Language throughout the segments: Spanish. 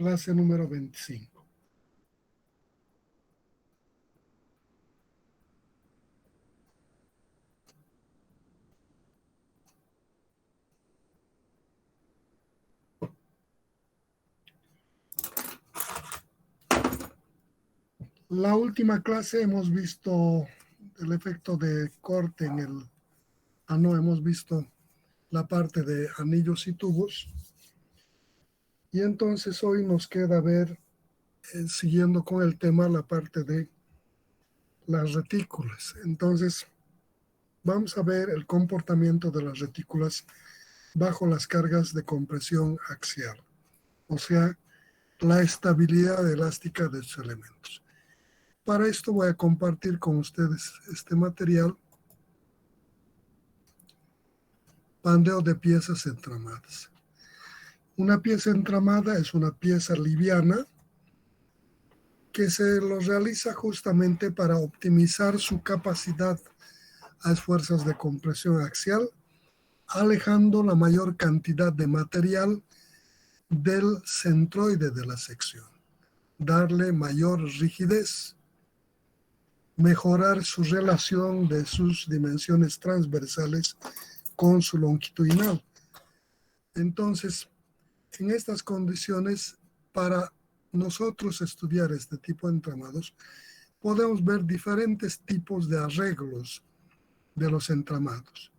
Clase número 25. La última clase hemos visto el efecto de corte en el... no, hemos visto la parte de anillos y tubos. Y entonces hoy nos queda ver, siguiendo con el tema, la parte de las retículas. Entonces, vamos a ver el comportamiento de las retículas bajo las cargas de compresión axial, o sea, la estabilidad elástica de sus elementos. Para esto voy a compartir con ustedes este material, pandeo de piezas entramadas. Una pieza entramada es una pieza liviana que se lo realiza justamente para optimizar su capacidad a esfuerzos de compresión axial, alejando la mayor cantidad de material del centroide de la sección, darle mayor rigidez, mejorar su relación de sus dimensiones transversales con su longitudinal. Entonces, en estas condiciones, para nosotros estudiar este tipo de entramados, podemos ver diferentes tipos de arreglos de los entramados,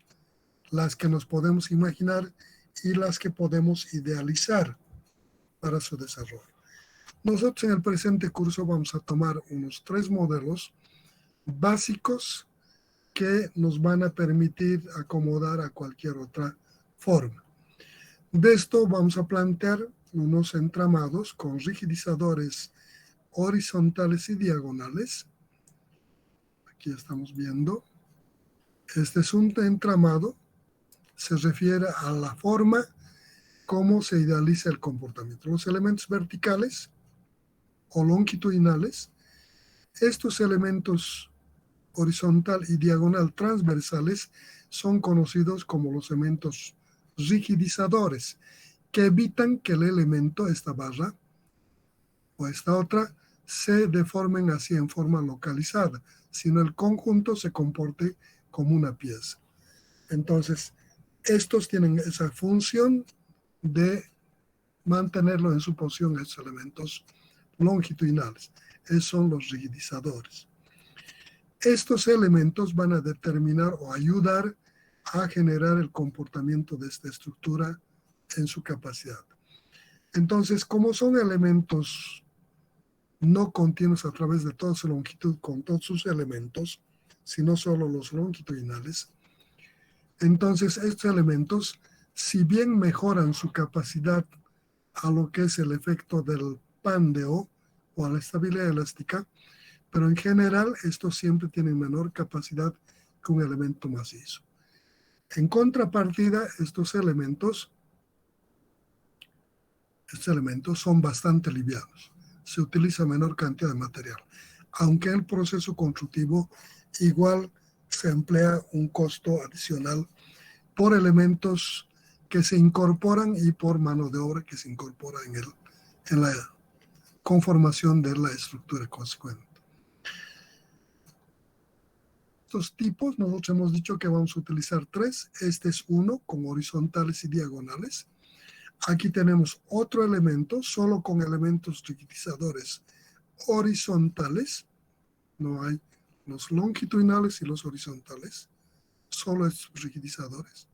las que nos podemos imaginar y las que podemos idealizar para su desarrollo. Nosotros en el presente curso vamos a tomar unos 3 modelos básicos que nos van a permitir acomodar a cualquier otra forma. De esto vamos a plantear unos entramados con rigidizadores horizontales y diagonales. Aquí estamos viendo. Este es un entramado, se refiere a la forma como se idealiza el comportamiento. Los elementos verticales o longitudinales, estos elementos horizontal y diagonal transversales son conocidos como los elementos rigidizadores, que evitan que el elemento, esta barra o esta otra, se deformen así en forma localizada, sino el conjunto se comporte como una pieza. Entonces, estos tienen esa función de mantenerlo en su posición estos elementos longitudinales. Esos son los rigidizadores. Estos elementos van a determinar o ayudar a generar el comportamiento de esta estructura en su capacidad. Entonces, como son elementos no continuos a través de toda su longitud con todos sus elementos, sino solo los longitudinales, entonces estos elementos, si bien mejoran su capacidad a lo que es el efecto del pandeo o a la estabilidad elástica, pero en general estos siempre tienen menor capacidad que un elemento macizo. En contrapartida, estos elementos son bastante livianos. Se utiliza menor cantidad de material, aunque en el proceso constructivo igual se emplea un costo adicional por elementos que se incorporan y por mano de obra que se incorpora en la conformación de la estructura consecuente. Estos tipos, nosotros hemos dicho que vamos a utilizar 3. Este es uno con horizontales y diagonales. Aquí tenemos otro elemento, solo con elementos rigidizadores horizontales. No hay los longitudinales y los horizontales, solo estos rigidizadores.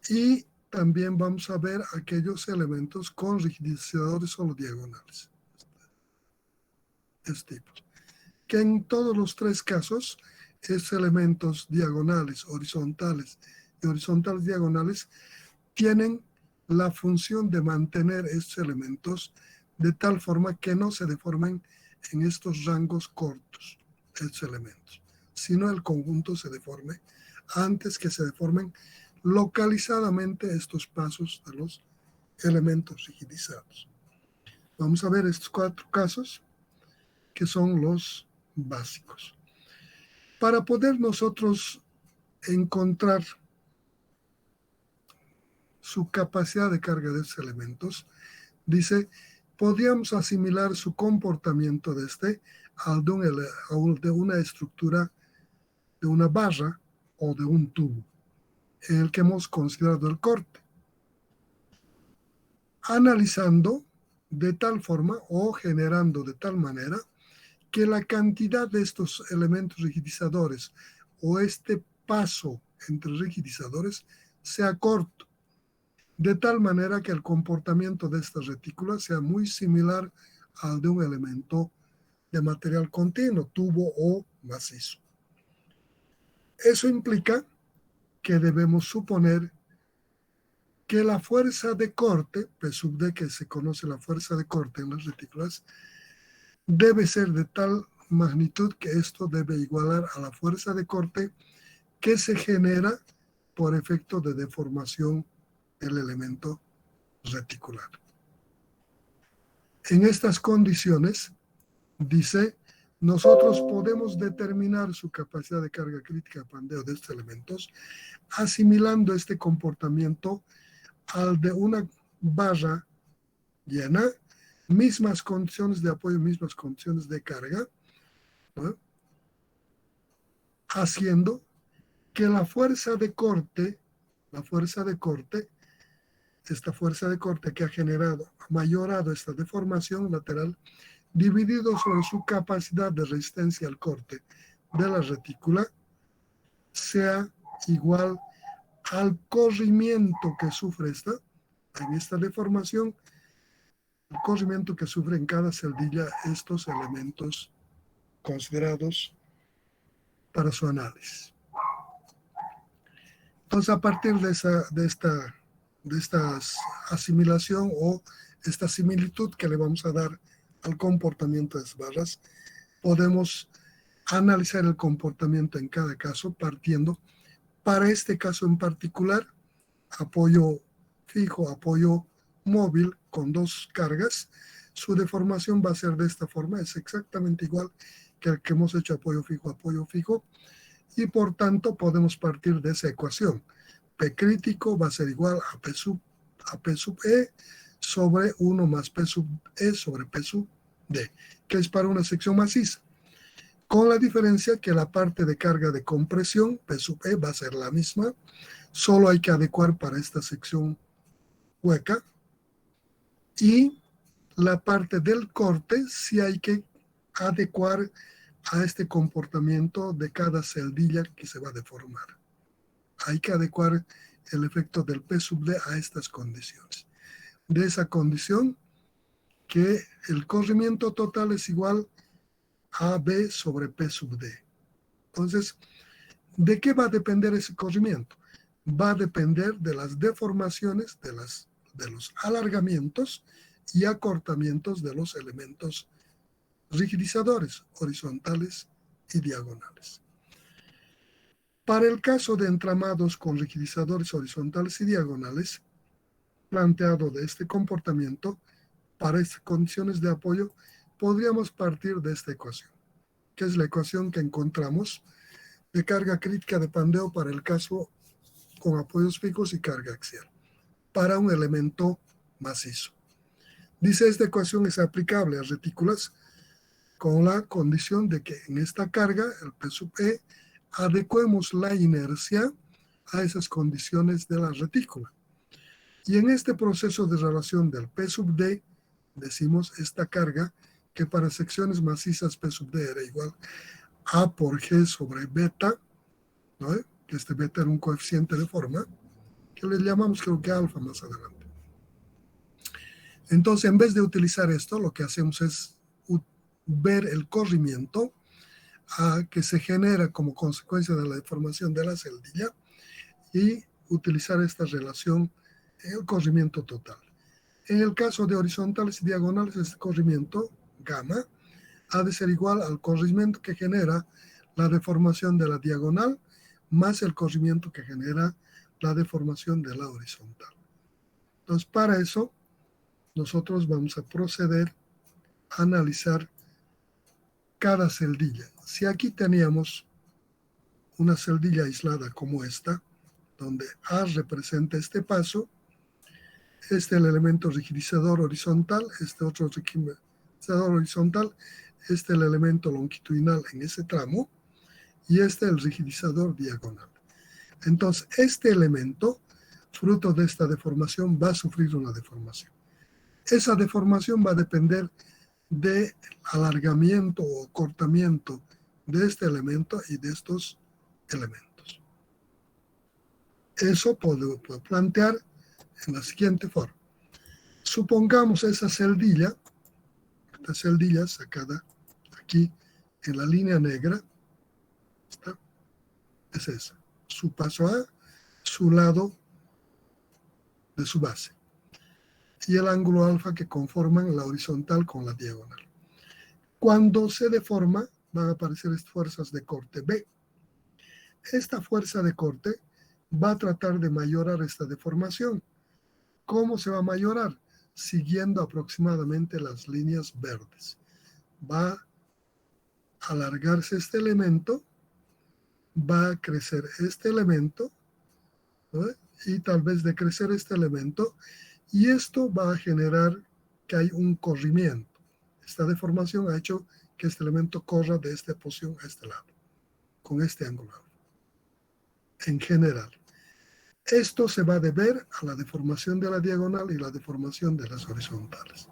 Y también vamos a ver aquellos elementos con rigidizadores solo diagonales. Este tipo. Que en todos los 3 casos, estos elementos diagonales, horizontales y horizontales diagonales tienen la función de mantener estos elementos de tal forma que no se deformen en estos rangos cortos, estos elementos, sino el conjunto se deforme antes que se deformen localizadamente estos pasos de los elementos rigidizados. Vamos a ver estos 4 casos que son los básicos. Para poder nosotros encontrar su capacidad de carga de estos elementos, dice podríamos asimilar su comportamiento de al de una estructura de una barra o de un tubo, en el que hemos considerado el corte, analizando de tal forma o generando de tal manera que la cantidad de estos elementos rigidizadores o este paso entre rigidizadores sea corto, de tal manera que el comportamiento de esta retícula sea muy similar al de un elemento de material continuo, tubo o macizo. Eso implica que debemos suponer que la fuerza de corte, P sub D, que se conoce la fuerza de corte en las retículas, debe ser de tal magnitud que esto debe igualar a la fuerza de corte que se genera por efecto de deformación del elemento reticular. En estas condiciones, dice, nosotros podemos determinar su capacidad de carga crítica de pandeo de estos elementos, asimilando este comportamiento al de una barra llena, mismas condiciones de apoyo, mismas condiciones de carga, ¿no? Haciendo que la fuerza de corte, esta fuerza de corte que ha mayorado esta deformación lateral, dividido sobre su capacidad de resistencia al corte de la retícula, sea igual al corrimiento que sufre en esta deformación, el corrimiento que sufre en cada celdilla estos elementos considerados para su análisis. Entonces, a partir de esta asimilación o esta similitud que le vamos a dar al comportamiento de las barras, podemos analizar el comportamiento en cada caso, partiendo, para este caso en particular, apoyo fijo, apoyo móvil con dos cargas. Su deformación va a ser de esta forma, es exactamente igual que el que hemos hecho apoyo fijo, y por tanto podemos partir de esa ecuación. P crítico va a ser igual a P sub E sobre 1 más P sub E sobre P sub D, que es para una sección maciza, con la diferencia que la parte de carga de compresión, P sub E, va a ser la misma, solo hay que adecuar para esta sección hueca, y la parte del corte sí hay que adecuar a este comportamiento de cada celdilla que se va a deformar. Hay que adecuar el efecto del P sub D a estas condiciones. De esa condición, que el corrimiento total es igual a B sobre P sub D. Entonces, ¿de qué va a depender ese corrimiento? Va a depender de las deformaciones, de los alargamientos y acortamientos de los elementos rigidizadores, horizontales y diagonales. Para el caso de entramados con rigidizadores horizontales y diagonales, planteado de este comportamiento, para estas condiciones de apoyo, podríamos partir de esta ecuación, que es la ecuación que encontramos de carga crítica de pandeo para el caso con apoyos fijos y carga axial, para un elemento macizo. Dice, esta ecuación es aplicable a retículas con la condición de que en esta carga, el P sub E, adecuemos la inercia a esas condiciones de la retícula. Y en este proceso de relación del P sub D, decimos esta carga, que para secciones macizas P sub D era igual a por G sobre beta, ¿no? Que este beta era un coeficiente de forma, que le llamamos creo que alfa más adelante. Entonces, en vez de utilizar esto, lo que hacemos es ver el corrimiento que se genera como consecuencia de la deformación de la celdilla y utilizar esta relación en el corrimiento total. En el caso de horizontales y diagonales, este corrimiento, gamma, ha de ser igual al corrimiento que genera la deformación de la diagonal más el corrimiento que genera la deformación de la horizontal. Entonces, para eso, nosotros vamos a proceder a analizar cada celdilla. Si aquí teníamos una celdilla aislada como esta, donde A representa este paso, Este es el elemento rigidizador horizontal, este otro rigidizador horizontal, este el elemento longitudinal en ese tramo, y este el rigidizador diagonal. Entonces, este elemento, fruto de esta deformación, va a sufrir una deformación. Esa deformación va a depender del alargamiento o cortamiento de este elemento y de estos elementos. Eso puedo plantear en la siguiente forma. Supongamos esa celdilla, esta celdilla sacada aquí en la línea negra, ¿está? Es esa, su paso A, su lado de su base, y el ángulo alfa que conforman la horizontal con la diagonal. Cuando se deforma, van a aparecer fuerzas de corte B. Esta fuerza de corte va a tratar de mayorar esta deformación. ¿Cómo se va a mayorar? Siguiendo aproximadamente las líneas verdes. Va a alargarse este elemento, va a crecer este elemento, ¿no? Y tal vez de crecer este elemento, y esto va a generar que hay un corrimiento. Esta deformación ha hecho que este elemento corra de esta posición a este lado, con este ángulo. En general, esto se va a deber a la deformación de la diagonal y la deformación de las horizontales.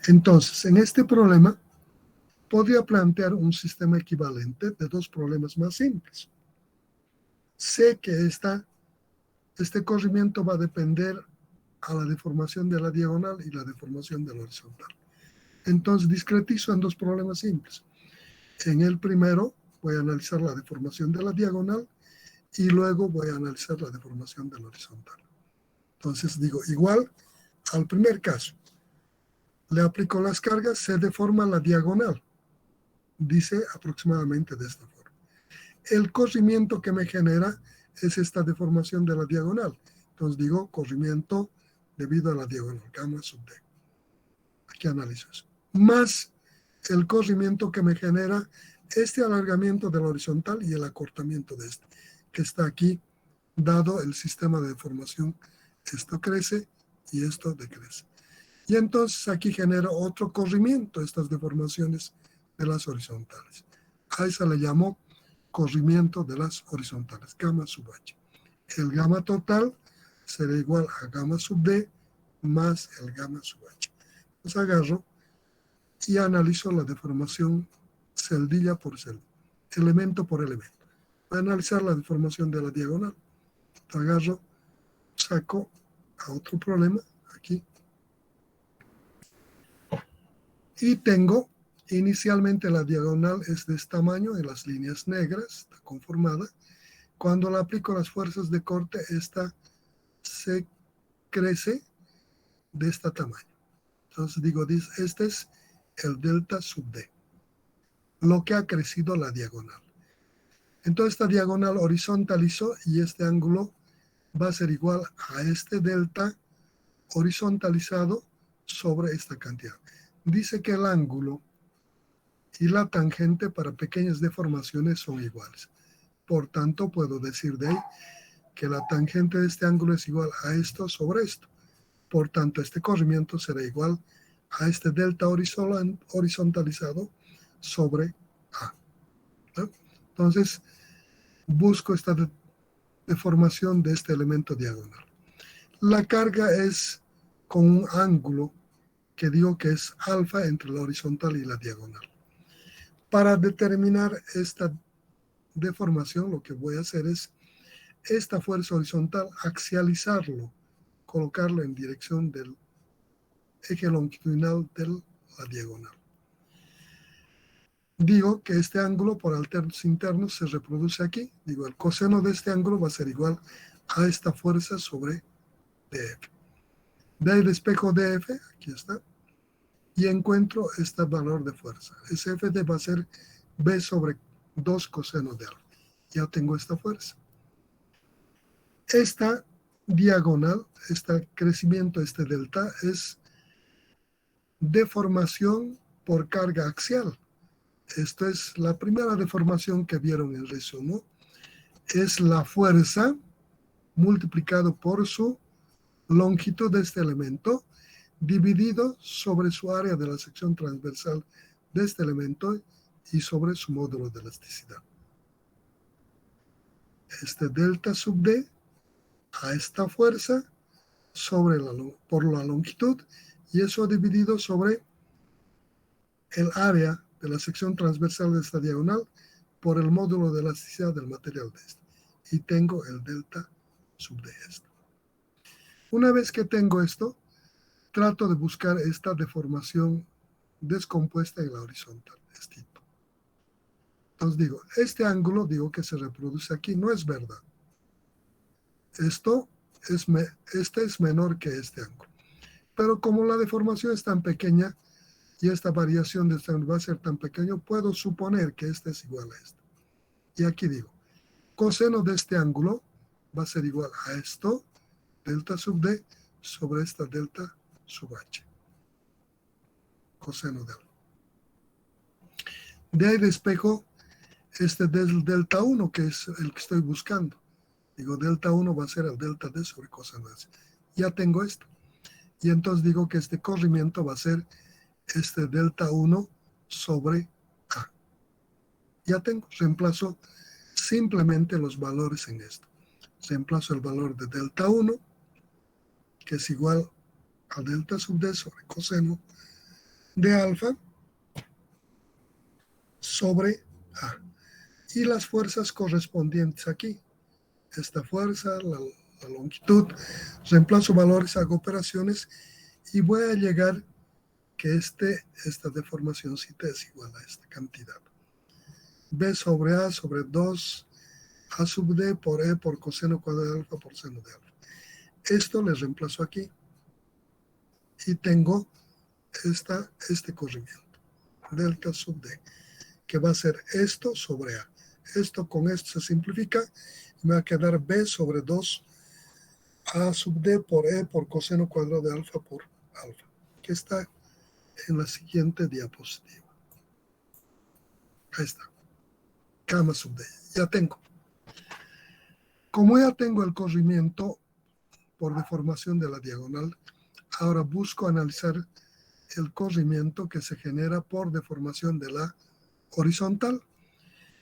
Entonces, en este problema, podría plantear un sistema equivalente de dos problemas más simples. Sé que este corrimiento va a depender a la deformación de la diagonal y la deformación de la horizontal. Entonces, discretizo en dos problemas simples. En el primero, voy a analizar la deformación de la diagonal y luego voy a analizar la deformación de la horizontal. Entonces, digo, igual al primer caso, le aplico las cargas, se deforma la diagonal. Dice aproximadamente de esta forma. El corrimiento que me genera es esta deformación de la diagonal. Entonces digo corrimiento debido a la diagonal, gamma sub D. Aquí analizo eso. Más el corrimiento que me genera este alargamiento de la horizontal y el acortamiento de este, que está aquí, dado el sistema de deformación. Esto crece y esto decrece. Y entonces aquí genera otro corrimiento, estas deformaciones de las horizontales. A esa le llamo corrimiento de las horizontales, gamma sub H. El gamma total será igual a gamma sub D más el gamma sub H. Entonces agarro y analizo la deformación celdilla por celdilla, elemento por elemento. Voy a analizar la deformación de la diagonal. Agarro, saco a otro problema, aquí. Y tengo, inicialmente la diagonal es de este tamaño, en las líneas negras, está conformada. Cuando la aplico las fuerzas de corte, esta se crece de este tamaño. Entonces digo, este es el delta sub D, lo que ha crecido la diagonal. Entonces esta diagonal horizontalizó y este ángulo va a ser igual a este delta horizontalizado sobre esta cantidad. Dice que el ángulo y la tangente para pequeñas deformaciones son iguales. Por tanto, puedo decir de ahí que la tangente de este ángulo es igual a esto sobre esto. Por tanto, este corrimiento será igual a este delta horizontalizado sobre A. ¿No? Entonces, busco esta deformación de este elemento diagonal. La carga es con un ángulo que digo que es alfa entre la horizontal y la diagonal. Para determinar esta deformación, lo que voy a hacer es esta fuerza horizontal axializarlo, colocarlo en dirección del eje longitudinal de la diagonal. Digo que este ángulo por alternos internos se reproduce aquí. Digo, el coseno de este ángulo va a ser igual a esta fuerza sobre DF. De ahí despejo DF, aquí está, y encuentro este valor de fuerza. SFD va a ser B sobre 2 coseno de alfa. Ya tengo esta fuerza. Esta diagonal, este crecimiento, este delta, es deformación por carga axial. Esto es la primera deformación que vieron en resumen. Es la fuerza multiplicado por su longitud de este elemento dividido sobre su área de la sección transversal de este elemento y sobre su módulo de elasticidad. Este delta sub D a esta fuerza por la longitud, y eso dividido sobre el área de la sección transversal de esta diagonal por el módulo de elasticidad del material de este. Y tengo el delta sub D esto. Una vez que tengo esto, trato de buscar esta deformación descompuesta en la horizontal. Entonces digo, este ángulo, digo que se reproduce aquí, no es verdad. Este es menor que este ángulo. Pero como la deformación es tan pequeña y esta variación de este ángulo va a ser tan pequeño, puedo suponer que este es igual a este. Y aquí digo, coseno de este ángulo va a ser igual a esto, delta sub D, sobre esta delta sub H. Coseno de algo. De ahí despejo este del delta 1, que es el que estoy buscando. Digo, delta 1 va a ser el delta D sobre coseno de S. Ya tengo esto. Y entonces digo que este corrimiento va a ser este delta 1 sobre A. Ya tengo, reemplazo simplemente los valores en esto. Reemplazo el valor de delta 1, que es igual a delta sub D sobre coseno de alfa sobre A. Y las fuerzas correspondientes aquí. Esta fuerza, la longitud, reemplazo valores, hago operaciones y voy a llegar que esta deformación cita es igual a esta cantidad. B sobre A sobre 2 A sub D por E por coseno cuadrado de alfa por seno de alfa. Esto le reemplazo aquí y tengo este corrimiento, delta sub D, que va a ser esto sobre A. Esto con esto se simplifica y me va a quedar B sobre 2 A sub D por E por coseno cuadrado de alfa por alfa, que está en la siguiente diapositiva. Ahí está. Gamma sub D. Ya tengo. Como ya tengo el corrimiento por deformación de la diagonal, ahora busco analizar el corrimiento que se genera por deformación de la horizontal.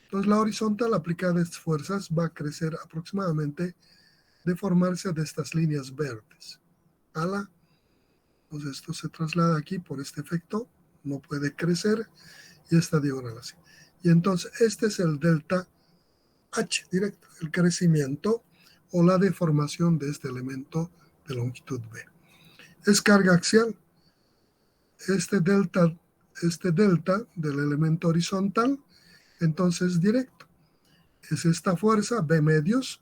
Entonces la horizontal aplicada a estas fuerzas va a crecer aproximadamente, deformarse de estas líneas verdes. Entonces esto se traslada aquí por este efecto, no puede crecer y esta diagonal así. Y entonces este es el delta H directo, el crecimiento o la deformación de este elemento de longitud B. Es carga axial. Este delta del elemento horizontal, entonces directo. Es esta fuerza B medios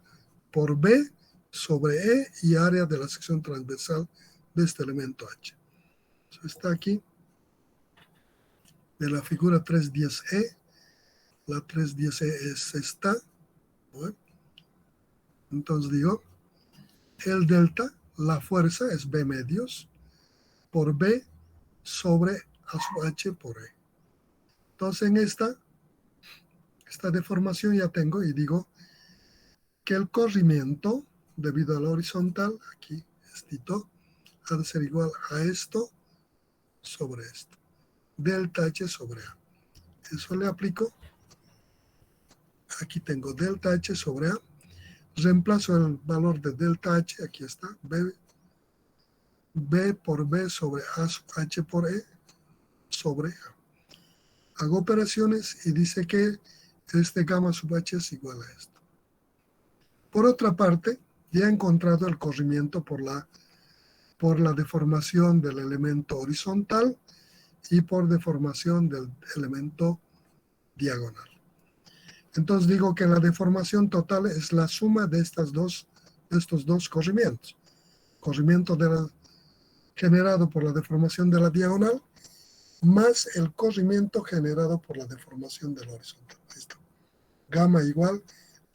por B sobre E y área de la sección transversal de este elemento H. Eso está aquí de la figura 310E. La 310E es esta. Bueno, entonces digo, el delta, la fuerza es B medios por B sobre A sub H por E. Entonces en esta deformación ya tengo y digo que el corrimiento debido a la horizontal, aquí esto, ha de ser igual a esto sobre esto. Delta H sobre A. Eso le aplico. Aquí tengo delta H sobre A. Reemplazo el valor de delta H, aquí está, B por B sobre A sub H por E sobre A. Hago operaciones y dice que este gamma sub H es igual a esto. Por otra parte, ya he encontrado el corrimiento por la deformación del elemento horizontal y por deformación del elemento diagonal. Entonces digo que la deformación total es la suma de estos dos corrimientos. Corrimiento generado por la deformación de la diagonal más el corrimiento generado por la deformación de la horizontal. Ahí está. Gamma igual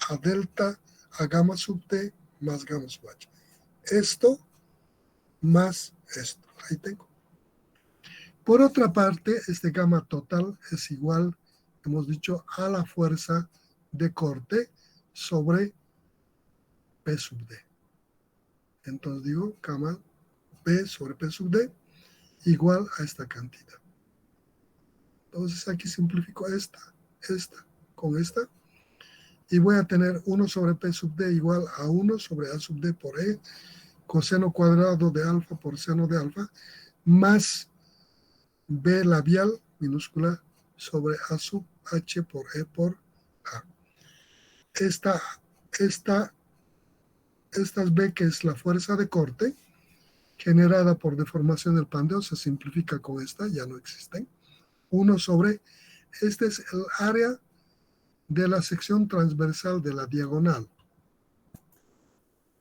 a delta a gamma sub T más gamma sub H. Esto más esto. Ahí tengo. Por otra parte, este gamma total es igual, hemos dicho, a la fuerza de corte sobre P sub D. Entonces digo, gamma B sobre P sub D igual a esta cantidad. Entonces aquí simplifico esta con esta. Y voy a tener 1 sobre P sub D igual a 1 sobre A sub D por E, coseno cuadrado de alfa por seno de alfa, más B labial minúscula sobre A sub H por E por A. Estas B, que es la fuerza de corte, generada por deformación del pandeo, se simplifica con esta, ya no existen. 1 sobre, este es el área de la sección transversal de la diagonal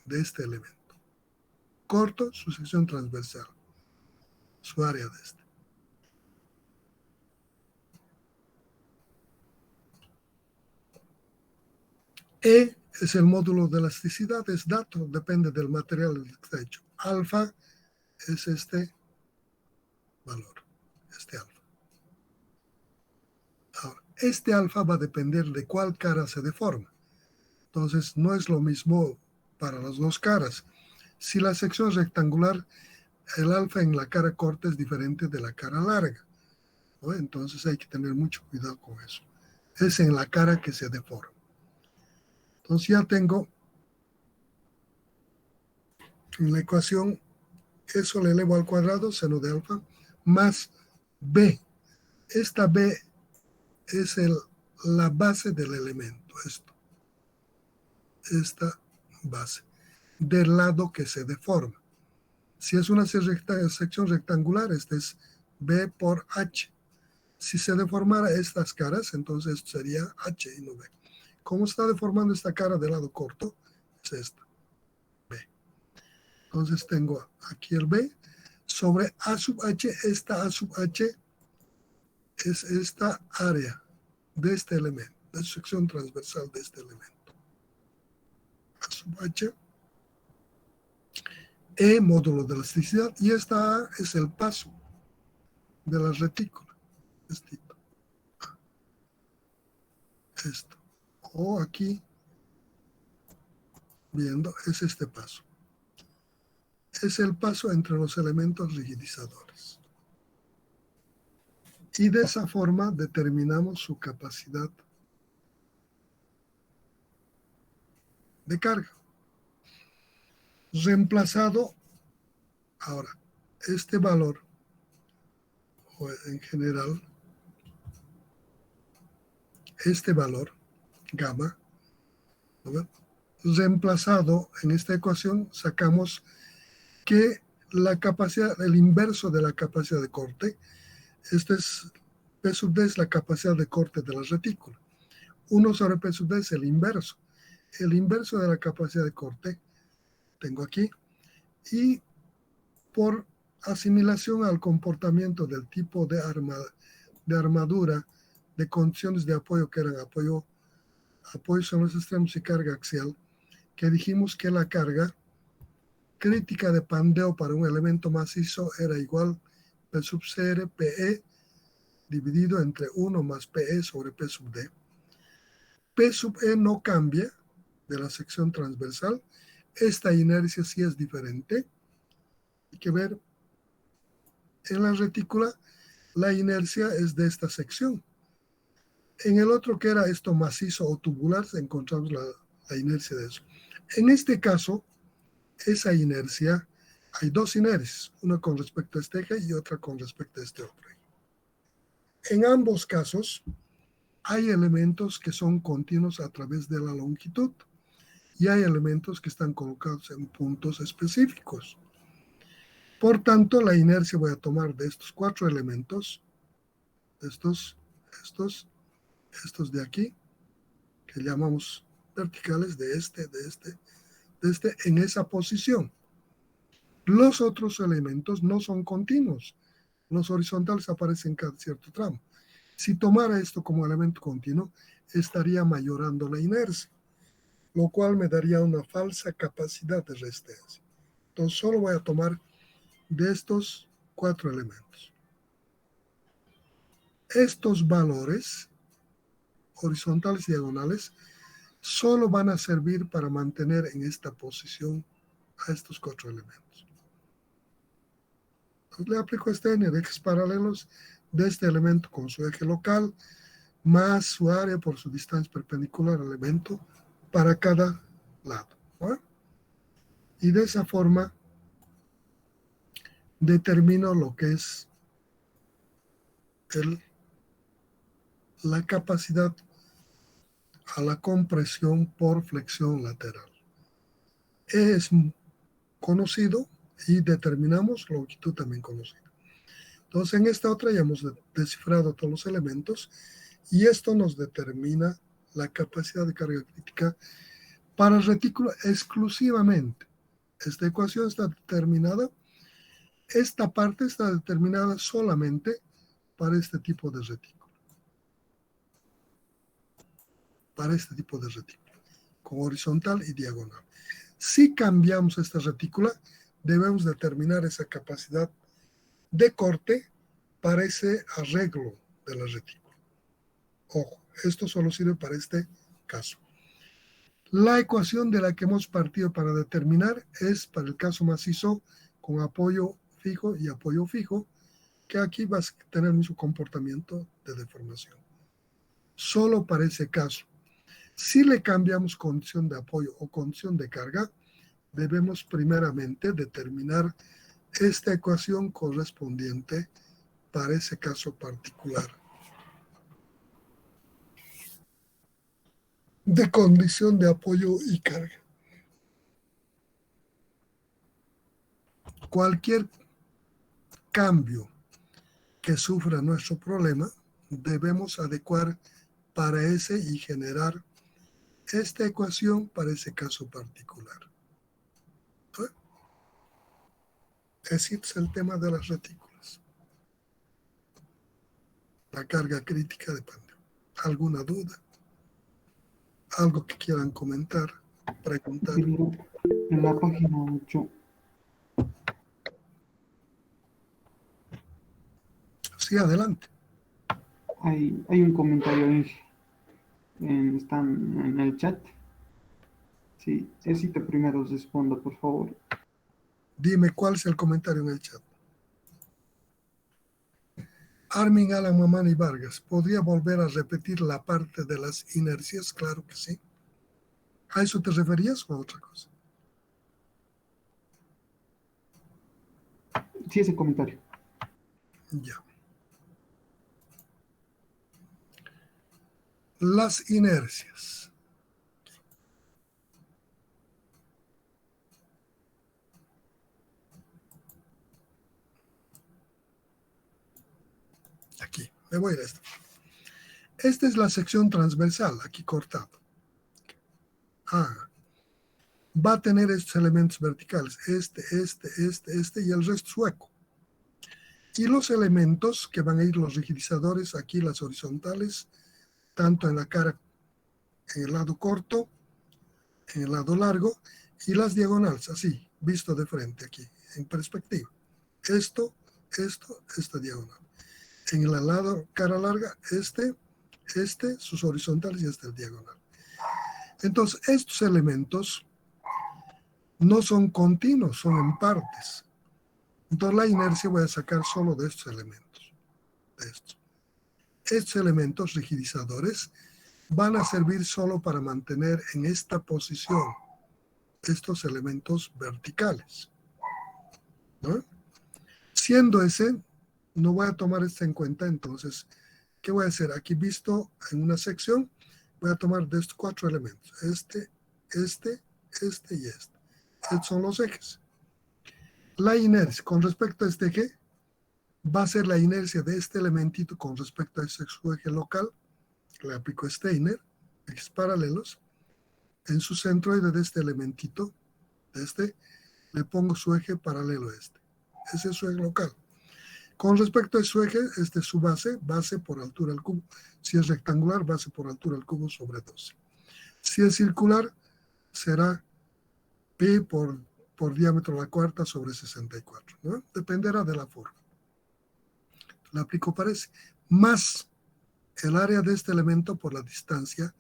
de este elemento. Corto, su sección transversal, su área de este. E es el módulo de elasticidad, es dato, depende del material del que está hecho. Alfa es este valor, este alfa. Ahora, este alfa va a depender de cuál cara se deforma. Entonces, no es lo mismo para las dos caras. Si la sección es rectangular, el alfa en la cara corta es diferente de la cara larga, ¿no? Entonces hay que tener mucho cuidado con eso. Es en la cara que se deforma. Entonces ya tengo en la ecuación eso le elevo al cuadrado, seno de alfa, más B. Esta B es la base del elemento, esta base, del lado que se deforma. Si es una sección rectangular, este es B por H. Si se deformara estas caras, entonces esto sería H y no B. ¿Cómo está deformando esta cara del lado corto? Es esta, B. Entonces tengo aquí el B sobre A sub H. Esta A sub H es esta área de este elemento, de su sección transversal de este elemento. A sub H, E módulo de elasticidad, y esta A es el paso de la retícula. Esto. O aquí, viendo, es este paso. Es el paso entre los elementos rigidizadores. Y de esa forma determinamos su capacidad de carga. Reemplazado, ahora, este valor, o en general, este valor, gamma, ¿no? Reemplazado en esta ecuación, sacamos que la capacidad, el inverso de la capacidad de corte, este es P sub D es la capacidad de corte de la retícula. 1 sobre P sub D es el inverso. El inverso de la capacidad de corte tengo aquí, y por asimilación al comportamiento del tipo de armadura, de condiciones de apoyo que eran apoyo en los extremos y carga axial, que dijimos que la carga crítica de pandeo para un elemento macizo era igual P sub CR PE dividido entre 1 más PE sobre P sub D. P sub E no cambia de la sección transversal. Esta inercia sí es diferente. Hay que ver en la retícula, la inercia es de esta sección. En el otro, que era esto macizo o tubular, encontramos la inercia de eso. En este caso, esa inercia, hay dos inercias, una con respecto a este eje y otra con respecto a este otro eje. En ambos casos, hay elementos que son continuos a través de la longitud y hay elementos que están colocados en puntos específicos. Por tanto, la inercia voy a tomar de estos 4 elementos, estos de aquí, que llamamos verticales, de este, en esa posición. Los otros elementos no son continuos. Los horizontales aparecen cada cierto tramo. Si tomara esto como elemento continuo, estaría mayorando la inercia, lo cual me daría una falsa capacidad de resistencia. Entonces, solo voy a tomar de estos 4 elementos. Estos valores horizontales y diagonales solo van a servir para mantener en esta posición a estos 4 elementos. Entonces, le aplico este n de ejes paralelos de este elemento con su eje local más su área por su distancia perpendicular al elemento para cada lado, ¿no? Y de esa forma determino lo que es la capacidad a la compresión por flexión lateral. Es conocido y determinamos longitud también conocida. Entonces, en esta otra ya hemos descifrado todos los elementos y esto nos determina la capacidad de carga crítica para el retículo exclusivamente. Esta ecuación está determinada, esta parte está determinada solamente para este tipo de retículo. Para este tipo de retículo, con horizontal y diagonal. Si cambiamos esta retícula, debemos determinar esa capacidad de corte para ese arreglo de la retícula. Ojo, esto solo sirve para este caso. La ecuación de la que hemos partido para determinar es para el caso macizo con apoyo fijo y apoyo fijo, que aquí va a tener el mismo comportamiento de deformación. Solo para ese caso. Si le cambiamos condición de apoyo o condición de carga, debemos primeramente determinar esta ecuación correspondiente para ese caso particular de condición de apoyo y carga. Cualquier cambio que sufra nuestro problema, debemos adecuar para ese y generar esta ecuación para ese caso particular. Ese es el tema de las retículas. La carga crítica depende. ¿Alguna duda? ¿Algo que quieran comentar, preguntar? En la página 8. Sí, adelante. Hay un comentario ahí. Están en el chat. Sí, necesito primero responda, por favor. Dime cuál es el comentario en el chat. Armin, Alan, Mamani Vargas, ¿podría volver a repetir la parte de las inercias? Claro que sí. ¿A eso te referías o a otra cosa? Sí, ese comentario. Ya. Las inercias. Aquí, me voy a ir a esto. Esta es la sección transversal, aquí cortado. Va a tener estos elementos verticales, este y el resto sueco. Y los elementos que van a ir los rigidizadores, aquí las horizontales, tanto en la cara, en el lado corto, en el lado largo, y las diagonales, así, visto de frente aquí, en perspectiva. Esta diagonal. En el lado cara larga, sus horizontales y el diagonal. Entonces, estos elementos no son continuos, son en partes. Entonces, la inercia voy a sacar solo de estos elementos. Estos elementos rigidizadores van a servir solo para mantener en esta posición estos elementos verticales, ¿no? Siendo ese, no voy a tomar este en cuenta, entonces, ¿qué voy a hacer? Aquí visto en una sección, voy a tomar de estos 4 elementos, este y este. Estos son los ejes. La inercia con respecto a este eje va a ser la inercia de este elementito con respecto a su eje local. Le aplico Steiner, ejes paralelos. En su centroide de este elementito, le pongo su eje paralelo a este. Ese es su eje local. Con respecto a su eje, este es su base por altura al cubo. Si es rectangular, base por altura al cubo sobre 12. Si es circular, será pi por diámetro a la cuarta sobre 64, ¿no? Dependerá de la forma. Le aplico para ese, más el área de este elemento por la distancia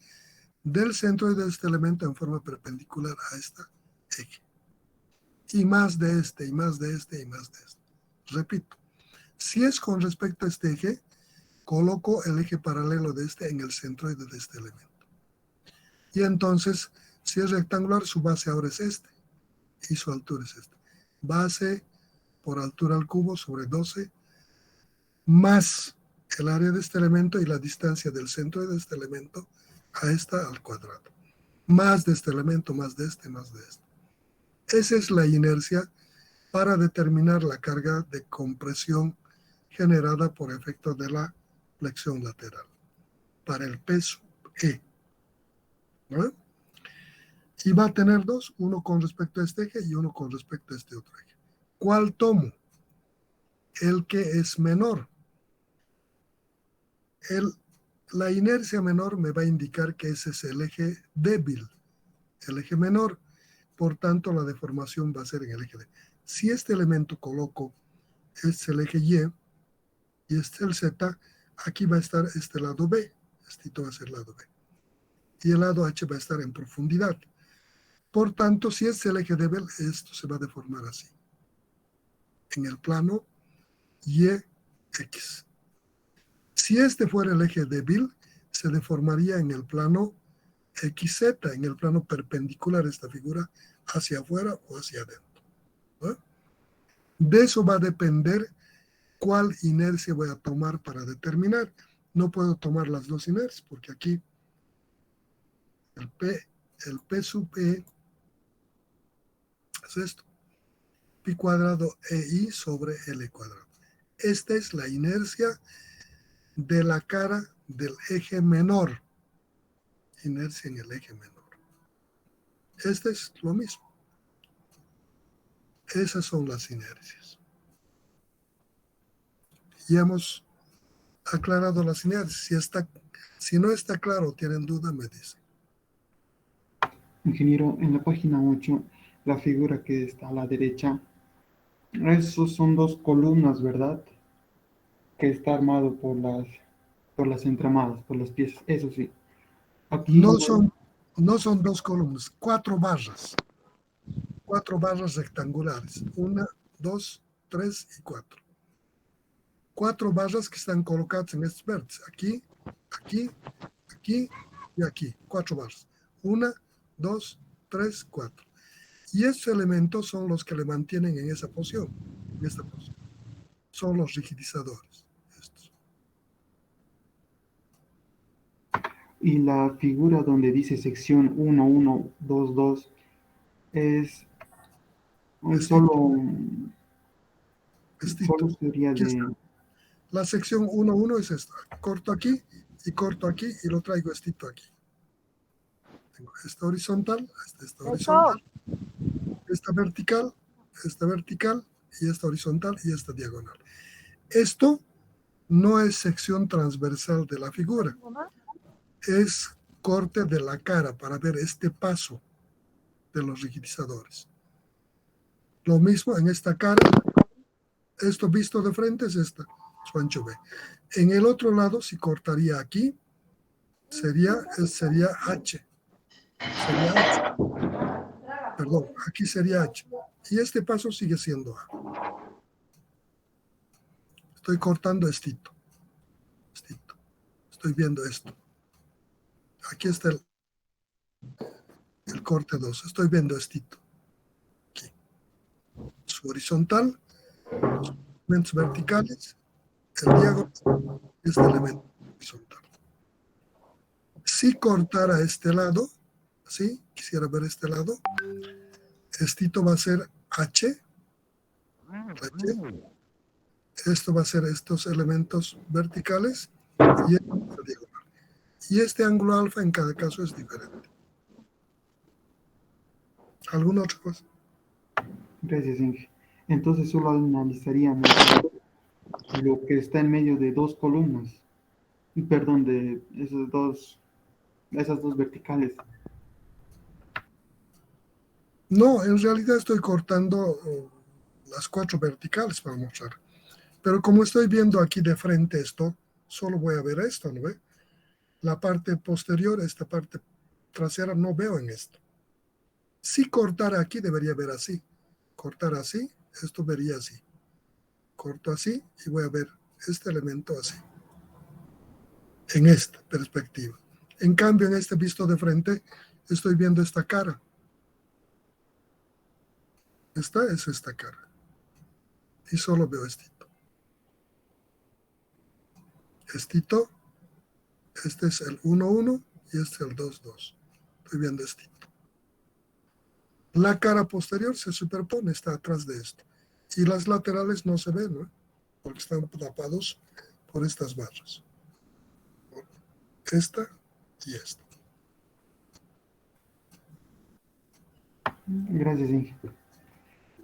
del centro de este elemento en forma perpendicular a esta eje. y más de este, y más de este, y más de este. Repito, si es con respecto a este eje, coloco el eje paralelo de este en el centroide de este elemento. Y entonces, si es rectangular, su base ahora es este, y su altura es esta. Base por altura al cubo sobre 12, más el área de este elemento y la distancia del centro de este elemento a esta al cuadrado. Más de este elemento, más de este, más de este. Esa es la inercia para determinar la carga de compresión generada por efecto de la flexión lateral para el peso E. ¿No? Y va a tener dos, uno con respecto a este eje y uno con respecto a este otro eje. ¿Cuál tomo? El que es menor. La inercia menor me va a indicar que ese es el eje débil, el eje menor. Por tanto, la deformación va a ser en el eje D. Si este elemento coloco, este es el eje Y, y este es el Z, aquí va a estar este lado B, este va a ser el lado B. Y el lado H va a estar en profundidad. Por tanto, si es el eje débil, esto se va a deformar así. En el plano YX. Si este fuera el eje débil, se deformaría en el plano XZ, en el plano perpendicular a esta figura, hacia afuera o hacia adentro. ¿No? De eso va a depender cuál inercia voy a tomar para determinar. No puedo tomar las dos inercias, porque aquí el P sub E es esto, pi cuadrado EI sobre L cuadrado. Esta es la inercia de la cara del eje menor. Inercia en el eje menor. Este es lo mismo. Esas son las inercias. Ya hemos aclarado las inercias. Si no está claro, tienen duda, me dicen. Ingeniero, en la página 8, la figura que está a la derecha, esos son dos columnas, ¿verdad? Que está armado por las entramadas, por las piezas, eso sí. Aquí, No son dos columnas, cuatro barras rectangulares, 1, 2, 3 y 4. Cuatro barras que están colocadas en estos vértices, aquí, aquí, aquí y aquí, 4 barras, 1, 2, 3, 4. Y estos elementos son los que le mantienen en esa posición, son los rigidizadores. Estos. y la figura donde dice sección 1122 es Estito. solo sería Aquí está. de... La sección 1, es esta. Corto aquí y lo traigo estito aquí. Tengo esta horizontal, esta horizontal, esta vertical y esta horizontal y esta diagonal. Esto no es sección transversal de la figura, es corte de la cara para ver este paso de los rigidizadores. Lo mismo en esta cara, esto visto de frente es esta, su ancho B. En el otro lado, si cortaría aquí, sería H. Sería H. Perdón, aquí sería H. Y este paso sigue siendo A. Estoy cortando estito. Estoy viendo esto. Aquí está el corte 2. Estoy viendo estito. Aquí. Su horizontal, los elementos verticales, el diagonal, este elemento horizontal. Si cortara este lado, ¿sí? Quisiera ver este lado, estito va a ser H. Esto va a ser estos elementos verticales y esta diagonal. Y este ángulo alfa en cada caso es diferente. ¿Alguna otra cosa? Gracias, Inge. Entonces solo analizaríamos lo que está en medio de dos columnas, perdón, de esas dos verticales. No, en realidad estoy cortando las 4 verticales para mostrar. Pero como estoy viendo aquí de frente esto, solo voy a ver esto, ¿no ve? La parte posterior, esta parte trasera, no veo en esto. Si cortara aquí, debería ver así. cortar así, esto vería así. Corto así y voy a ver este elemento así, en esta perspectiva. En cambio, en este visto de frente, estoy viendo esta cara. Esta es esta cara. Y solo veo estito. Estito, este es el 1,1 y este es el 2,2. Estoy viendo estito. La cara posterior se superpone, está atrás de esto. Y las laterales no se ven, ¿no? Porque están tapados por estas barras. Esta y esta. Gracias, Inge.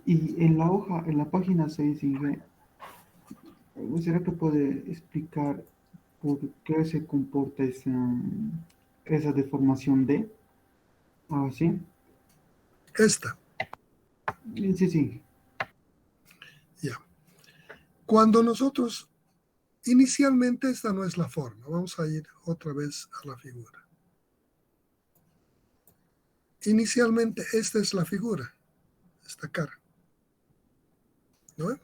Y en la hoja, en la página 6, Inge, ¿será que puede explicar por qué se comporta esa deformación D? Ah, sí. Esta, Sí, sí. ya. Cuando nosotros, inicialmente esta no es la forma. Vamos a ir otra vez a la figura. Inicialmente esta es la figura, esta cara, ¿no?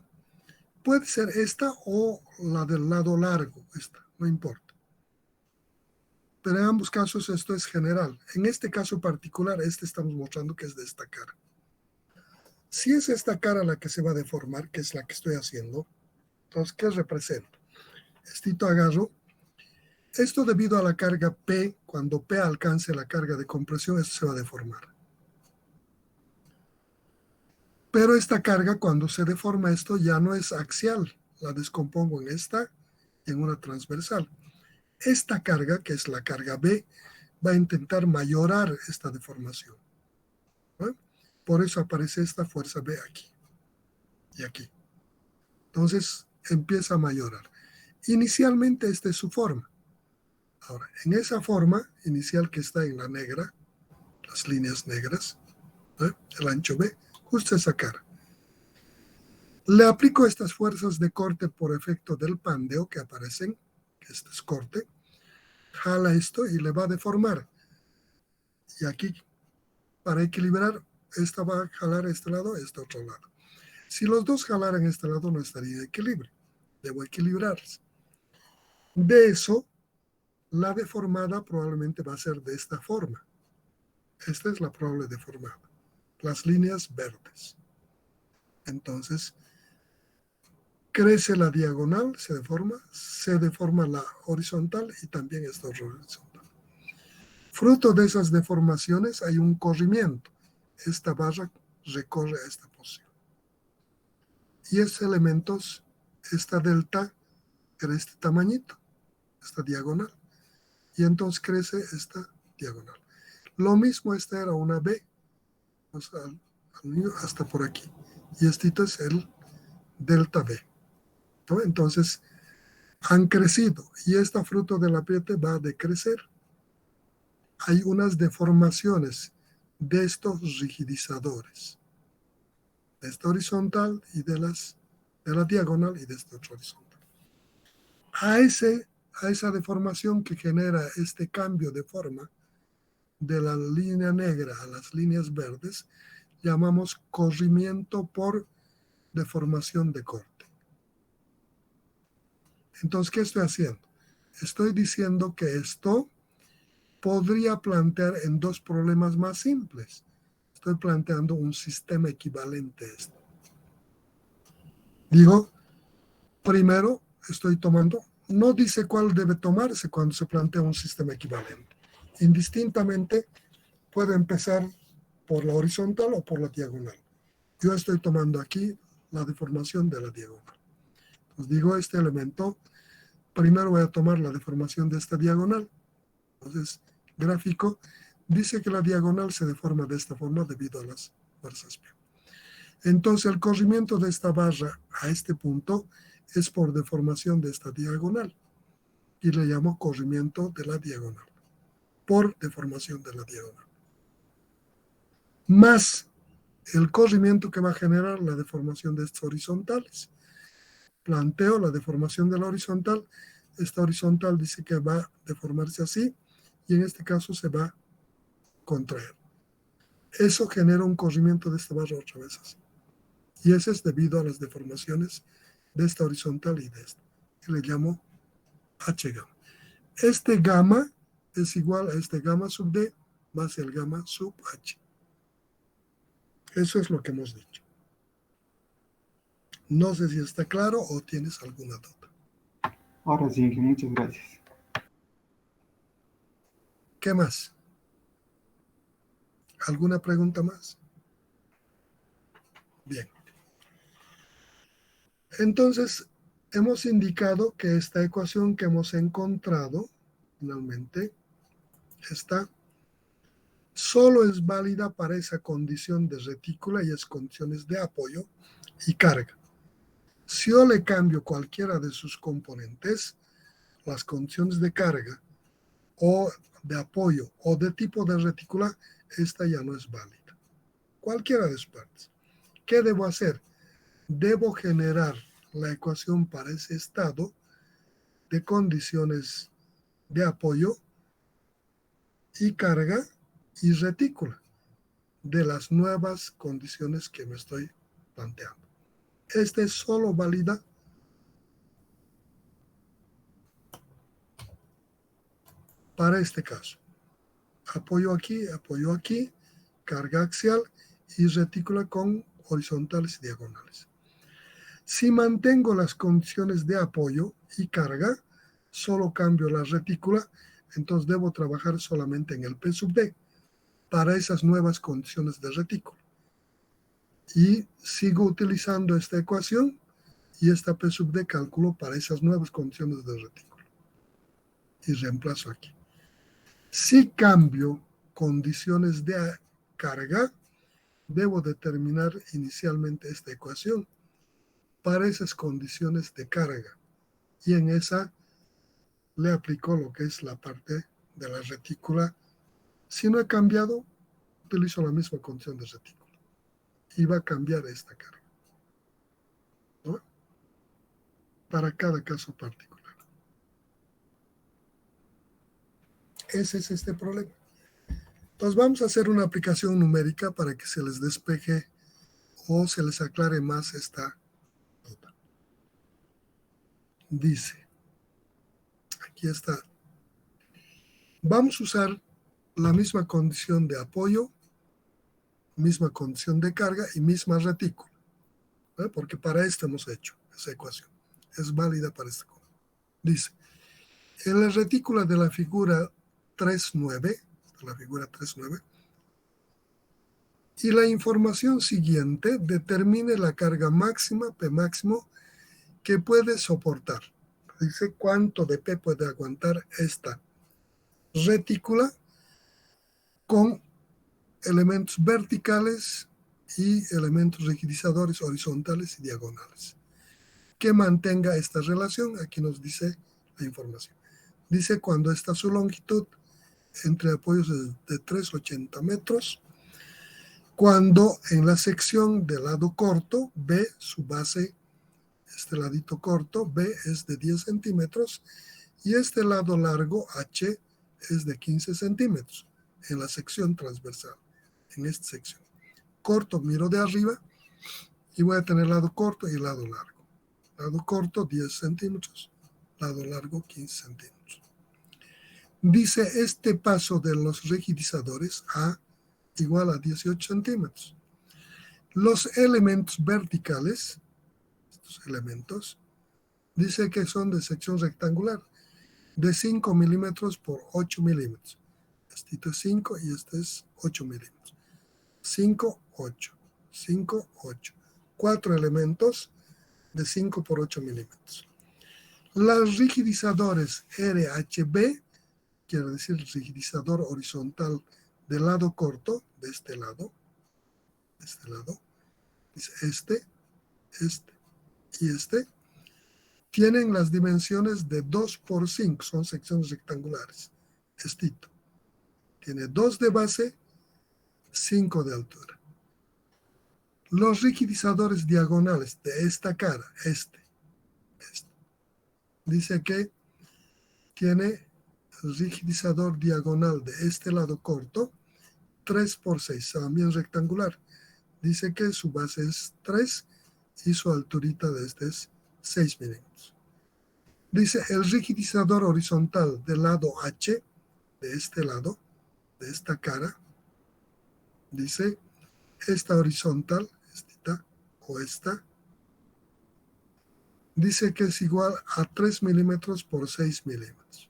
Puede ser esta o la del lado largo, esta, no importa. Pero en ambos casos esto es general. En este caso particular, este estamos mostrando que es de esta cara. Si es esta cara la que se va a deformar, que es la que estoy haciendo, entonces, ¿qué representa? Estito agarro. Esto debido a la carga P, cuando P alcance la carga de compresión, esto se va a deformar. Pero esta carga, cuando se deforma esto, ya no es axial. La descompongo en esta y en una transversal. Esta carga, que es la carga B, va a intentar mayorar esta deformación, ¿no? Por eso aparece esta fuerza B aquí y aquí. Entonces empieza a mayorar. Inicialmente esta es su forma. Ahora, en esa forma inicial que está en la negra, las líneas negras, ¿no? El ancho B, justo esa cara. Le aplico estas fuerzas de corte por efecto del pandeo que aparecen, que este es corte, jala esto y le va a deformar. Y aquí, para equilibrar, esta va a jalar este lado, este otro lado. Si los dos jalaran este lado, no estaría en equilibrio. Debo equilibrarlos. De eso, la deformada probablemente va a ser de esta forma. Esta es la probable deformada. Las líneas verdes. Entonces, crece la diagonal, se deforma la horizontal y también esta horizontal. Fruto de esas deformaciones hay un corrimiento. Esta barra recorre a esta posición. Y estos elementos, esta delta era este tamañito, esta diagonal. Y entonces crece esta diagonal. Lo mismo, esta era una B, o sea, hasta por aquí. Y este es el delta B, ¿no? Entonces, han crecido y esta fruto del apriete va a decrecer. Hay unas deformaciones de estos rigidizadores, de esta horizontal y de la diagonal y de esta otra horizontal. A esa deformación que genera este cambio de forma de la línea negra a las líneas verdes, llamamos corrimiento por deformación de corte. Entonces, ¿qué estoy haciendo? Estoy diciendo que esto podría plantear en dos problemas más simples. Estoy planteando un sistema equivalente a esto. Digo, primero estoy tomando, no dice cuál debe tomarse cuando se plantea un sistema equivalente. Indistintamente puede empezar por la horizontal o por la diagonal. Yo estoy tomando aquí la deformación de la diagonal. Entonces digo, este elemento, primero voy a tomar la deformación de esta diagonal. Entonces, gráfico dice que la diagonal se deforma de esta forma debido a las fuerzas P. Entonces, el corrimiento de esta barra a este punto es por deformación de esta diagonal. Y le llamo corrimiento de la diagonal. Por deformación de la diagonal. Más el corrimiento que va a generar la deformación de estas horizontales. Planteo la deformación de la horizontal. Esta horizontal dice que va a deformarse así y en este caso se va a contraer. Eso genera un corrimiento de esta barra otra vez así. Y eso es debido a las deformaciones de esta horizontal y de esta, que le llamo H gamma. Este gamma es igual a este gamma sub D más el gamma sub H. Eso es lo que hemos dicho. No sé si está claro o tienes alguna duda. Ahora sí, Inge, muchas gracias. ¿Qué más? ¿Alguna pregunta más? Bien. Entonces, hemos indicado que esta ecuación que hemos encontrado, finalmente, esta solo es válida para esa condición de retícula y es condiciones de apoyo y carga. Si yo le cambio cualquiera de sus componentes, las condiciones de carga o de apoyo o de tipo de retícula, esta ya no es válida. Cualquiera de sus partes. ¿Qué debo hacer? Debo generar la ecuación para ese estado de condiciones de apoyo y carga y retícula de las nuevas condiciones que me estoy planteando. Este es solo válida para este caso. Apoyo aquí, carga axial y retícula con horizontales y diagonales. Si mantengo las condiciones de apoyo y carga, solo cambio la retícula, entonces debo trabajar solamente en el P sub D para esas nuevas condiciones de retícula. Y sigo utilizando esta ecuación y esta P sub D cálculo para esas nuevas condiciones de retícula. Y reemplazo aquí. Si cambio condiciones de carga, debo determinar inicialmente esta ecuación para esas condiciones de carga. Y en esa le aplico lo que es la parte de la retícula. Si no he cambiado, utilizo la misma condición de retícula. Y va a cambiar esta carga, ¿no? Para cada caso particular. Ese es este problema. Entonces vamos a hacer una aplicación numérica para que se les despeje o se les aclare más esta duda. Dice, aquí está, vamos a usar la misma condición de apoyo, misma condición de carga y misma retícula, ¿eh? Porque para esto hemos hecho esa ecuación. Es válida para esta cosa. Dice, en la retícula de la figura 3.9, y la información siguiente determine la carga máxima, P máximo, que puede soportar. Dice cuánto de P puede aguantar esta retícula con elementos verticales y elementos rigidizadores horizontales y diagonales. Que mantenga esta relación, aquí nos dice la información. Dice cuando está su longitud entre apoyos de 380 metros, cuando en la sección del lado corto, B, su base, este ladito corto, B es de 10 centímetros, y este lado largo, H, es de 15 centímetros, en la sección transversal, en esta sección. Corto, miro de arriba, y voy a tener lado corto y lado largo. Lado corto, 10 centímetros, lado largo, 15 centímetros. Dice este paso de los rigidizadores A igual a 18 centímetros. Los elementos verticales, estos elementos, dice que son de sección rectangular, de 5 milímetros por 8 milímetros. Este es 5 y este es 8 milímetros. 5, 8, 5, 8. 4 elementos de 5 por 8 milímetros. Los rigidizadores RHB, quiere decir rigidizador horizontal del lado corto, de este lado, dice este y este, tienen las dimensiones de 2 por 5, son secciones rectangulares. Estito. Tiene 2 de base, 5 de altura. Los rigidizadores diagonales de esta cara, este, dice que tiene rigidizador diagonal de este lado corto, 3 por 6, también rectangular. Dice que su base es 3 y su alturita de este es 6 milímetros. Dice el rigidizador horizontal del lado H, de este lado, de esta cara, dice esta horizontal, esta o esta, dice que es igual a 3 milímetros por 6 milímetros.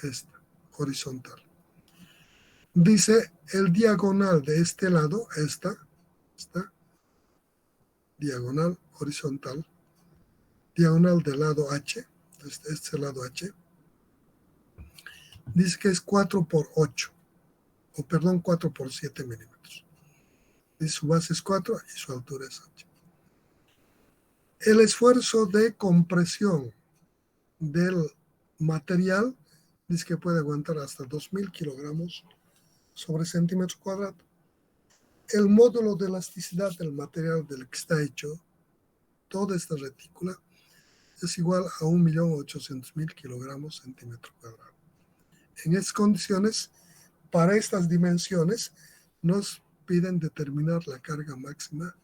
Esta horizontal. Dice el diagonal de este lado, esta diagonal horizontal, diagonal del lado H, este lado H, dice que es 4 por 8, o perdón, 4 por 7 milímetros. Dice su base es 4 y su altura es 8. El esfuerzo de compresión del material dice que puede aguantar hasta 2000 kilogramos sobre centímetro cuadrado. El módulo de elasticidad del material del que está hecho toda esta retícula es igual a 1.800.000 kilogramos centímetro cuadrado. En estas condiciones, para estas dimensiones, nos piden determinar la carga máxima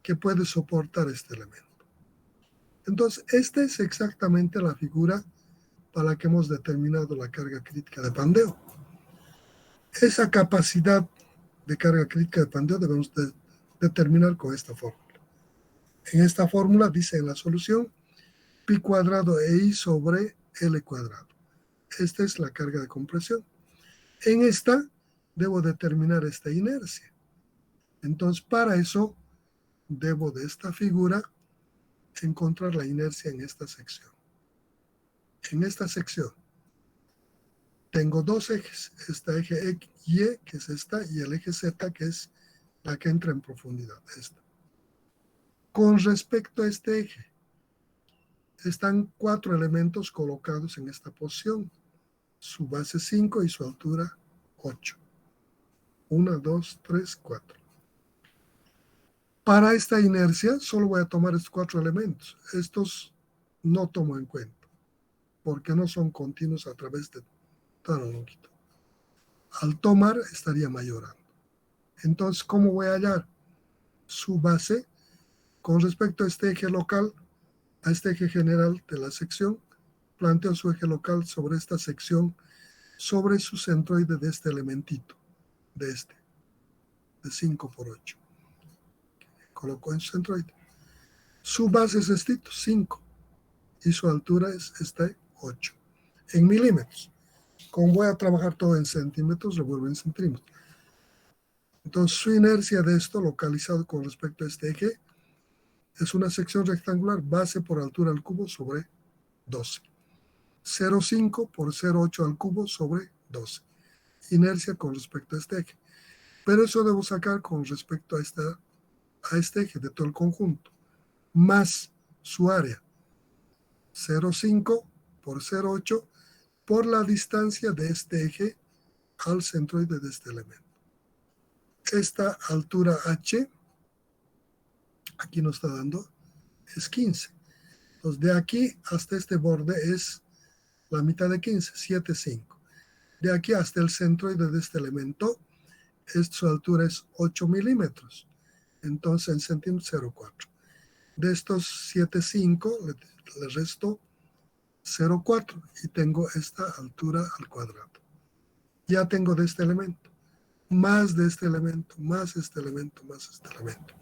que puede soportar este elemento. Entonces, esta es exactamente la figura para la que hemos determinado la carga crítica de pandeo. Esa capacidad de carga crítica de pandeo debemos determinar con esta fórmula. En esta fórmula dice en la solución pi cuadrado e i sobre L cuadrado. Esta es la carga de compresión. En esta debo determinar esta inercia. Entonces, para eso debo de esta figura encontrar la inercia en esta sección. En esta sección tengo dos ejes, este eje X, Y, que es esta, y el eje Z, que es la que entra en profundidad, esta. Con respecto a este eje, están 4 elementos colocados en esta posición, su base 5 y su altura 8. 1, 2, 3, 4. Para esta inercia solo voy a tomar estos 4 elementos. Estos no tomo en cuenta, porque no son continuos a través de toda la longitud. Al tomar estaría mayorando. Entonces, ¿cómo voy a hallar su base con respecto a este eje local, a este eje general de la sección? Planteo su eje local sobre esta sección, sobre su centroide de este elementito, de 5 por 8. Coloco en su centroide. Su base es 5 y su altura es 8 en milímetros. Como voy a trabajar todo en centímetros, lo vuelvo en centímetros. Entonces, su inercia de esto, localizado con respecto a este eje, es una sección rectangular, base por altura al cubo sobre 12. 0,5 por 0,8 al cubo sobre 12. Inercia con respecto a este eje. Pero eso debo sacar con respecto a este eje de todo el conjunto, más su área, 0,5 por 0,8 por la distancia de este eje al centroide de este elemento. Esta altura H, aquí nos está dando, es 15. Entonces, de aquí hasta este borde es la mitad de 15, 7,5. De aquí hasta el centroide de este elemento, su altura es 8 milímetros. Entonces, en centímetros, 0,4. De estos 7,5 le resto 0,4 y tengo esta altura al cuadrado. Ya tengo de este elemento, más de este elemento, más este elemento, más este elemento.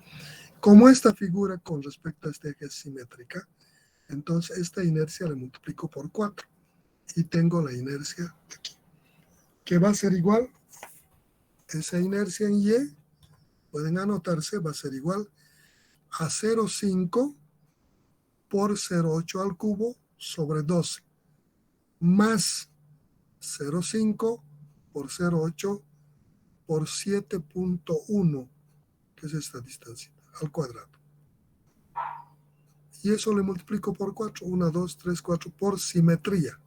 Como esta figura con respecto a este eje es simétrica, entonces esta inercia le multiplico por 4 y tengo la inercia aquí, que va a ser igual, esa inercia en Y, pueden anotarse, va a ser igual a 0,5 por 0,8 al cubo sobre 12, más 0,5 por 0,8 por 7,1, que es esta distancia, al cuadrado. Y eso le multiplico por 4, 1, 2, 3, 4, por simetría.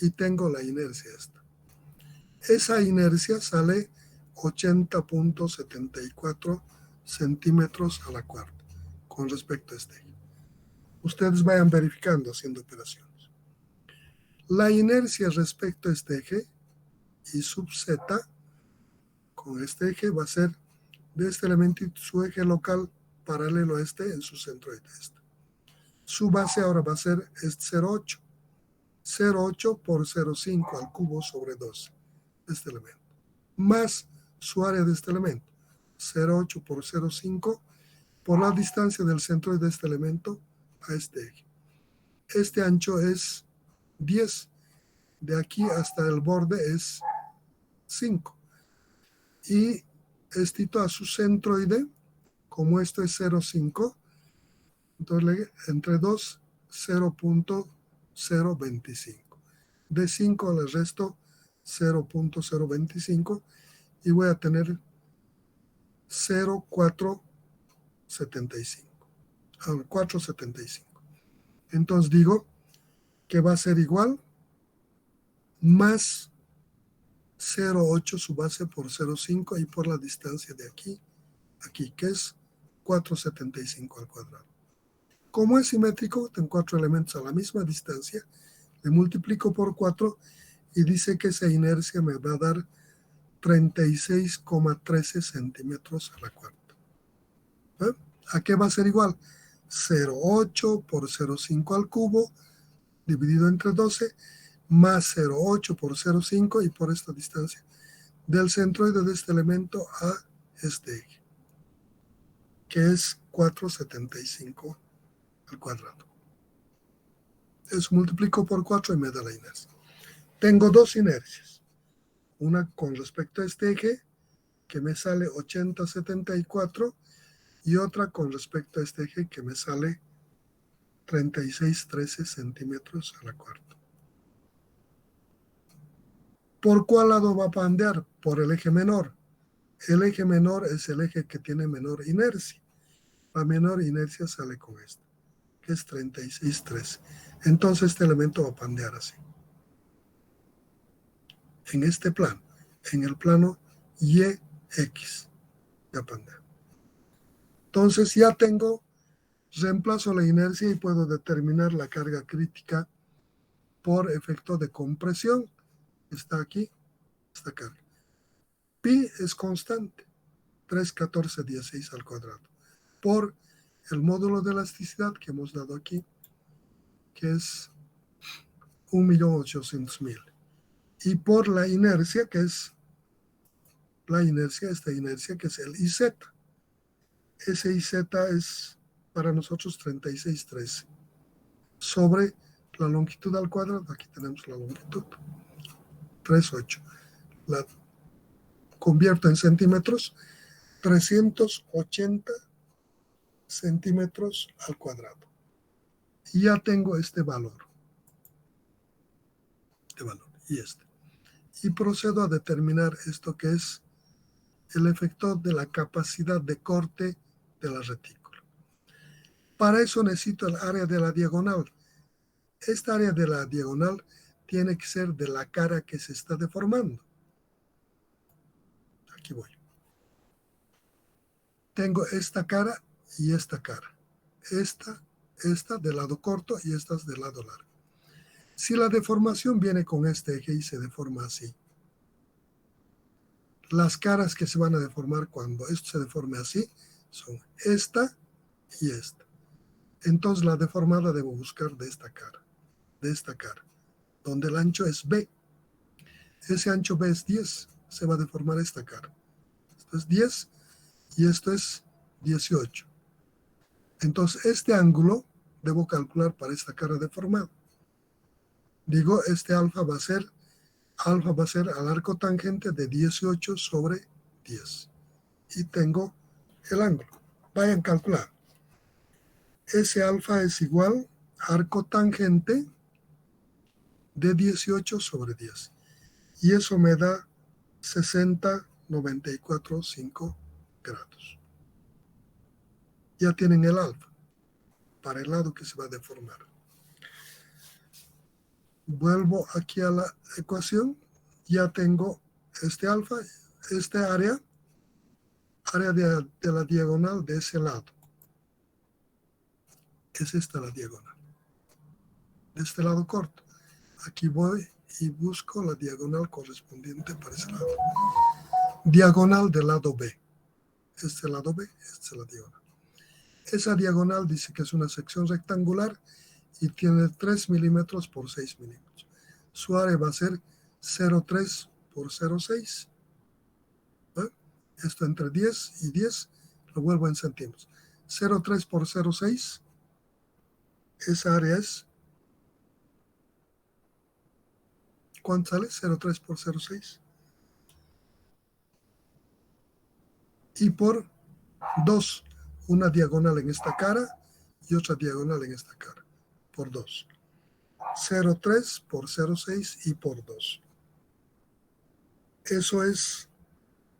Y tengo la inercia esta. Esa inercia sale 80,74 centímetros a la cuarta, con respecto a este eje. Ustedes vayan verificando haciendo operaciones. La inercia respecto a este eje, I sub z, con este eje va a ser de este elemento y su eje local paralelo a este en su centroide. Su base ahora va a ser 0,8. 0,8 por 0,5 al cubo sobre 12 de este elemento. Más su área de este elemento. 0,8 por 0,5 por la distancia del centroide de este elemento a este eje. Este ancho es 10. De aquí hasta el borde es 5. Y estito a su centroide, como esto es 0,5, entonces entre 2, 0.025. De 5 le resto 0.025 y voy a tener 0,475. 475. Entonces digo que va a ser igual más 0,8 su base por 0,5 y por la distancia de aquí, que es 475 al cuadrado. Como es simétrico, tengo 4 elementos a la misma distancia, le multiplico por 4 y dice que esa inercia me va a dar 36,13 centímetros a la cuarta. ¿A qué va a ser igual? 0,8 por 0,5 al cubo dividido entre 12 más 0,8 por 0,5 y por esta distancia del centroide de este elemento a este eje, que es 475 al cuadrado. Eso multiplico por 4 y me da la inercia. Tengo dos inercias. Una con respecto a este eje, que me sale 80,74, y otra con respecto a este eje, que me sale 36,13 centímetros a la cuarta. ¿Por cuál lado va a pandear? Por el eje menor. El eje menor es el eje que tiene menor inercia. La menor inercia sale con esto, que es 36,13. Entonces este elemento va a pandear así. En este plano, en el plano YX, va a pandear. Entonces ya tengo, reemplazo la inercia y puedo determinar la carga crítica por efecto de compresión. Está aquí, esta carga. Pi es constante, 3,1416 al cuadrado, por el módulo de elasticidad que hemos dado aquí, que es 1.800.000. Y por la inercia, que es la inercia, esta inercia, que es el IZ. Ese IZ es para nosotros 36,13 sobre la longitud al cuadrado. Aquí tenemos la longitud, 3,8. La convierto en centímetros, 380 centímetros al cuadrado. Y ya tengo este valor. Y este. Y procedo a determinar esto que es el efecto de la capacidad de corte de la retícula. Para eso necesito el área de la diagonal. Esta área de la diagonal tiene que ser de la cara que se está deformando. Aquí voy. Tengo esta cara y esta cara. Esta del lado corto y esta del lado largo. Si la deformación viene con este eje y se deforma así, las caras que se van a deformar cuando esto se deforme así son esta y esta. Entonces la deformada debo buscar de esta cara, donde el ancho es B. Ese ancho B es 10, se va a deformar esta cara. Esto es 10 y esto es 18. Entonces este ángulo debo calcular para esta cara deformada. Digo, este alfa va a ser al arco tangente de 18 sobre 10. Y tengo el ángulo. Vayan a calcular. Ese alfa es igual a arco tangente de 18 sobre 10. Y eso me da 60,94,5 grados. Ya tienen el alfa para el lado que se va a deformar. Vuelvo aquí a la ecuación. Ya tengo este alfa, este área de la diagonal de ese lado. Es esta la diagonal. De este lado corto. Aquí voy y busco la diagonal correspondiente para ese lado. Diagonal del lado B. Este lado B, esta es la diagonal. Esa diagonal dice que es una sección rectangular y tiene 3 milímetros por 6 milímetros. Su área va a ser 0,3 por 0,6. Esto entre 10 y 10, lo vuelvo en centímetros. 0,3 por 0,6, esa área es, ¿cuánto sale? 0,3 por 0,6. Y por 2, una diagonal en esta cara y otra diagonal en esta cara, por 2. 0,3 por 0,6 y por 2. Eso es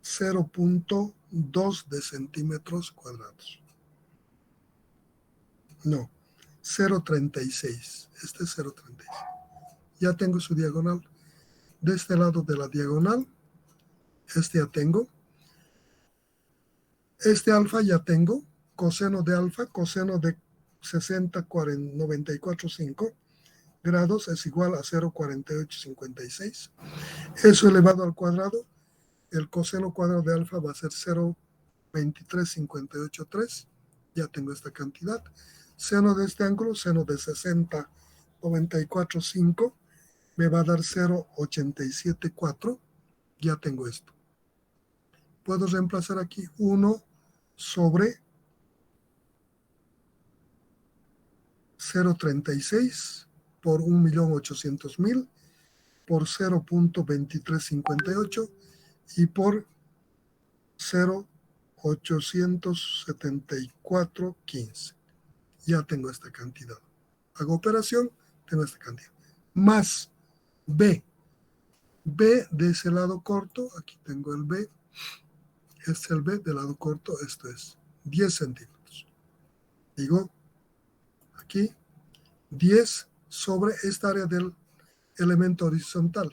0,2 de centímetros cuadrados. No, 0,36. Este es 0,36. Ya tengo su diagonal. De este lado de la diagonal, este ya tengo. Este alfa ya tengo. Coseno de alfa, coseno de 60,94,5 grados es igual a 0,4856. Eso elevado al cuadrado, el coseno cuadrado de alfa va a ser 0,23583. Ya tengo esta cantidad. Seno de este ángulo, seno de 60,94,5, me va a dar 0,874. Ya tengo esto. Puedo reemplazar aquí 1 sobre 0,36 por 1.800.000 por 0,2358 y por 0,87415. Ya tengo esta cantidad. Hago operación, tengo esta cantidad. Más B. B de ese lado corto, aquí tengo el B. Este es el B del lado corto, esto es 10 centímetros. Digo, aquí 10 sobre esta área del elemento horizontal.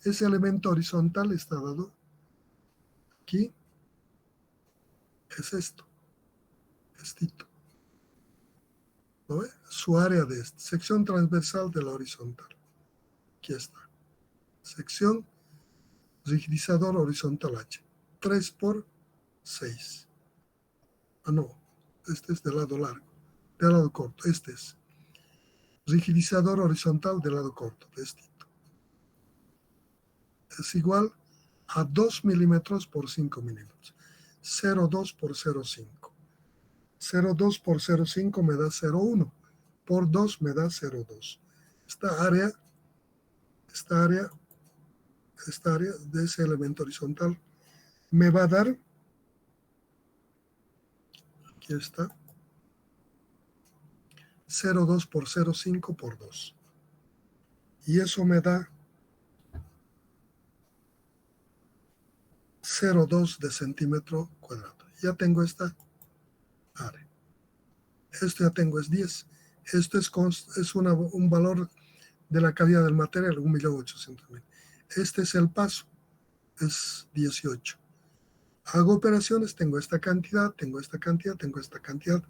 Ese elemento horizontal está dado aquí. Es esto. Estito. ¿Lo ve? Su área de esta. Sección transversal de la horizontal. Aquí está. Sección rigidizador horizontal H. 3 por 6. Ah, no. Este es del lado largo. Del lado corto. Este es. Rigidizador horizontal del lado corto. De este. Es igual a 2 milímetros por 5 milímetros. 0,2 por 0,5. 0,2 por 0,5 me da 0,1. Por 2 me da 0,2. Esta área de ese elemento horizontal me va a dar, aquí está, 0,2 por 0,5 por 2. Y eso me da 0,2 de centímetro cuadrado. Ya tengo esta área. Esto ya tengo, es 10. Esto es un valor de la calidad del material, 1.800.000. Este es el paso, es 18. Hago operaciones, tengo esta cantidad, tengo esta cantidad, tengo esta cantidad.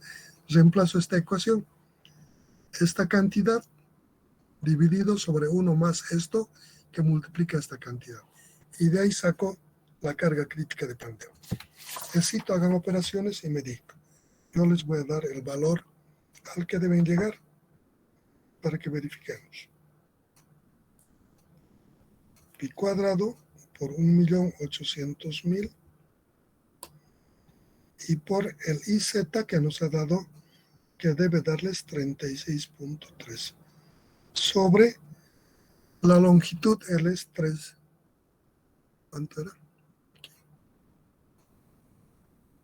Reemplazo esta ecuación. Esta cantidad dividido sobre 1 más esto que multiplica esta cantidad. Y de ahí saco la carga crítica de planteo. Necesito hagan operaciones y me digan. Yo les voy a dar el valor al que deben llegar para que verifiquemos. Pi cuadrado por 1.800.000 y por el IZ que nos ha dado, que debe darles 36.3 sobre la longitud, L es 3. ¿Cuánto era?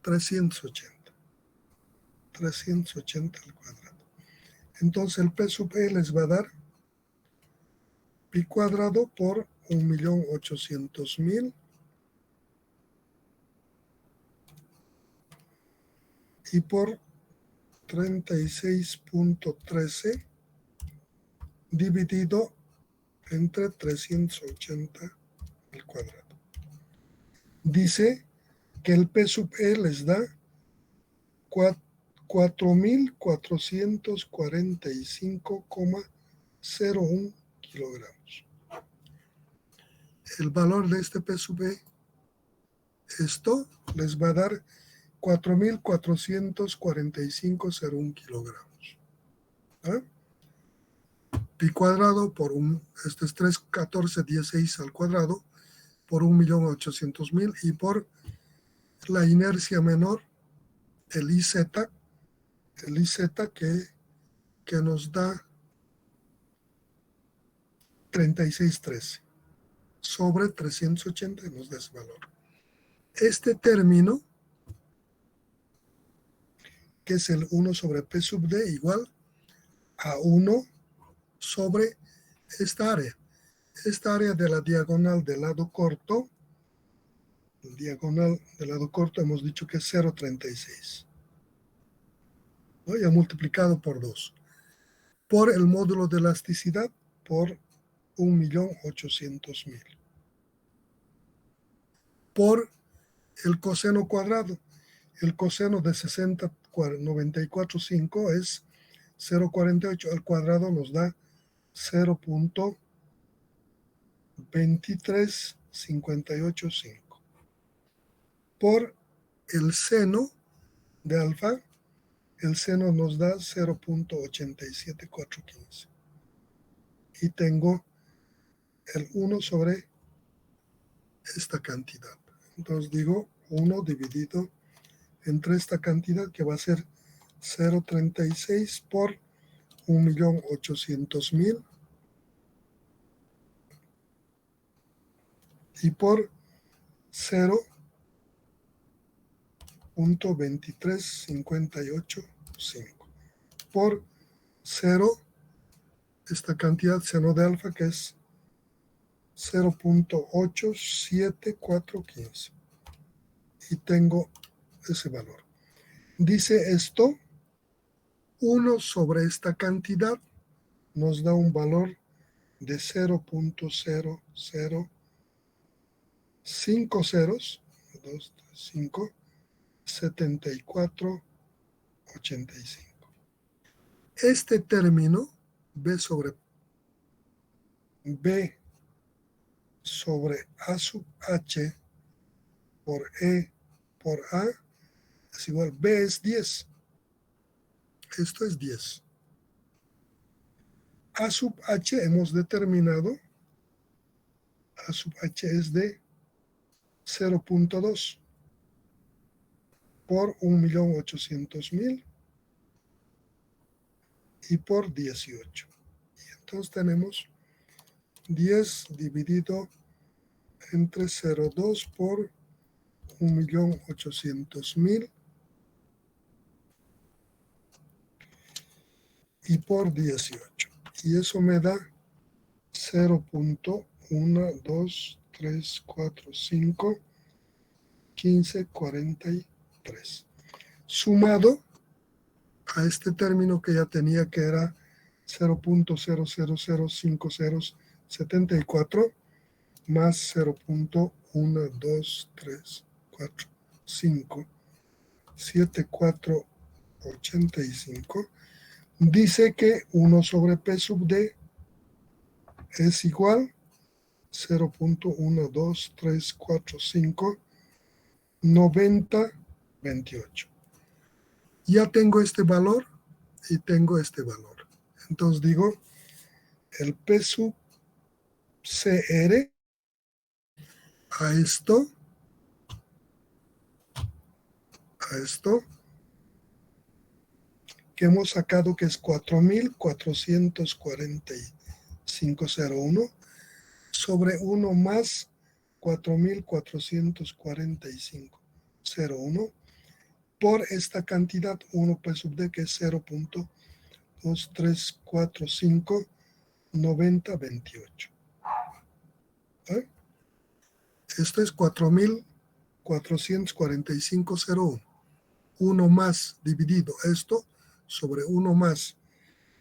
380 al cuadrado. Entonces el P sub E les va a dar pi cuadrado por 1.800.000 y por 36.13 dividido entre 380 al cuadrado. Dice que el P sub E les da 4.445,01 kilogramos. El valor de este P sub E, esto les va a dar 4.445,01 kilogramos. ¿Ah? Pi cuadrado por este es 31416 al cuadrado por 1.800.000 y por la inercia menor, el IZ que nos da 3613 sobre 380 nos da ese valor. Este término, que es el 1 sobre P sub D, igual a 1 sobre esta área. Esta área de la diagonal del lado corto, hemos dicho que es 0,36. ¿No? Ya multiplicado por 2. Por el módulo de elasticidad, por 1.800.000. Por el coseno cuadrado. El coseno de 60,945 es 0,48. Al cuadrado nos da 0,23585. Por el seno de alfa, el seno nos da 0,87415. Y tengo el 1 sobre esta cantidad. Entonces digo 1 dividido entre esta cantidad, que va a ser 0,36 por 1.800.000 y por 0,23585 por 0, esta cantidad seno de alfa, que es 0,87415. Y tengo ese valor. Dice esto, 1 sobre esta cantidad nos da un valor de 0.0050, 2, 3, 5, 74,85. Este término, B sobre A sub H por E por A es igual, B es 10. Esto es 10. A sub H hemos determinado, A sub H es de 0.2 por 1.800.000 y por 18. Y entonces tenemos 10 dividido entre 0,2 por 1.800.000 y por 18. Y eso me da 0.1, 2, 3, 4, 5, 15, 43. Sumado a este término que ya tenía, que era 0.000574 más 0.1, 2, 3, 4, 5, 7, 4, 85. Dice que 1 sobre P sub D es igual 0.1, 2, 3, 4, 5, 90, 28. Ya tengo este valor y tengo este valor. Entonces digo, el P sub CR a esto, que hemos sacado, que es 4.445,01 sobre 1 más 4.445,01 por esta cantidad 1 P sub D, que es 0.2345 9028. ¿Eh? Esto es 4.445,01. 1 más dividido esto sobre 1 más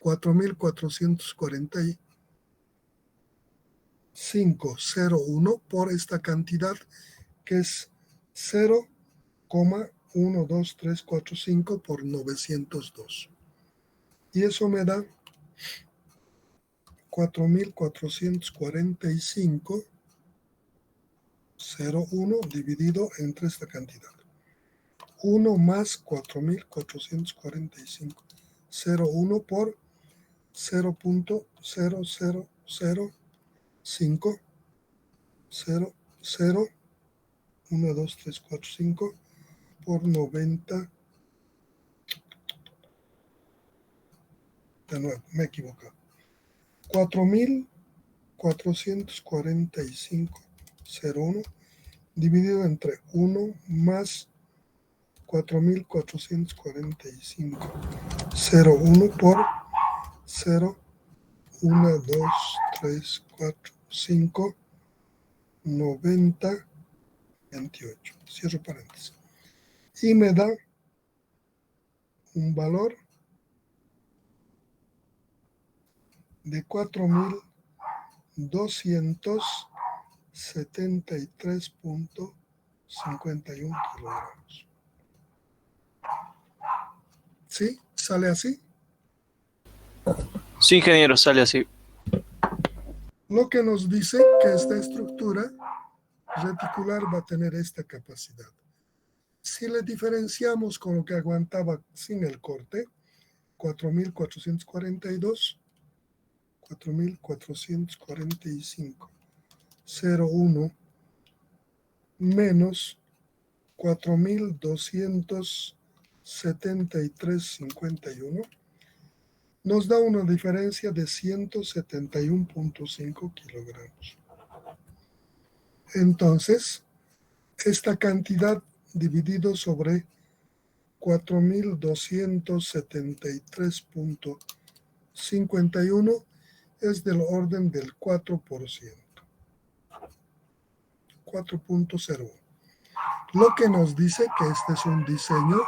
4.445,01 por esta cantidad, que es 0,12345 por 902. Y eso me da 4.445,01 dividido entre esta cantidad. 1 más 4.445. 0,1 por 0.0005. 0, 0, 1, 2, 3, 4, 5 por 90. De nuevo, me he equivocado. 4.445,01 dividido entre 1 más 4.445,01 por 0, 1, 2, 3, 4, 5, 90, 28. Cierro paréntesis. Y me da un valor de 4.273,51 kilogramos. ¿Sí? ¿Sale así? Sí, ingeniero, sale así. Lo que nos dice que esta estructura reticular va a tener esta capacidad. Si le diferenciamos con lo que aguantaba sin el corte, 4.442, 4.445,01 menos 4.273,51 nos da una diferencia de 171,5 kilogramos. Entonces, esta cantidad dividido sobre 4.273,51 es del orden del 4%. 4.01. Lo que nos dice que este es un diseño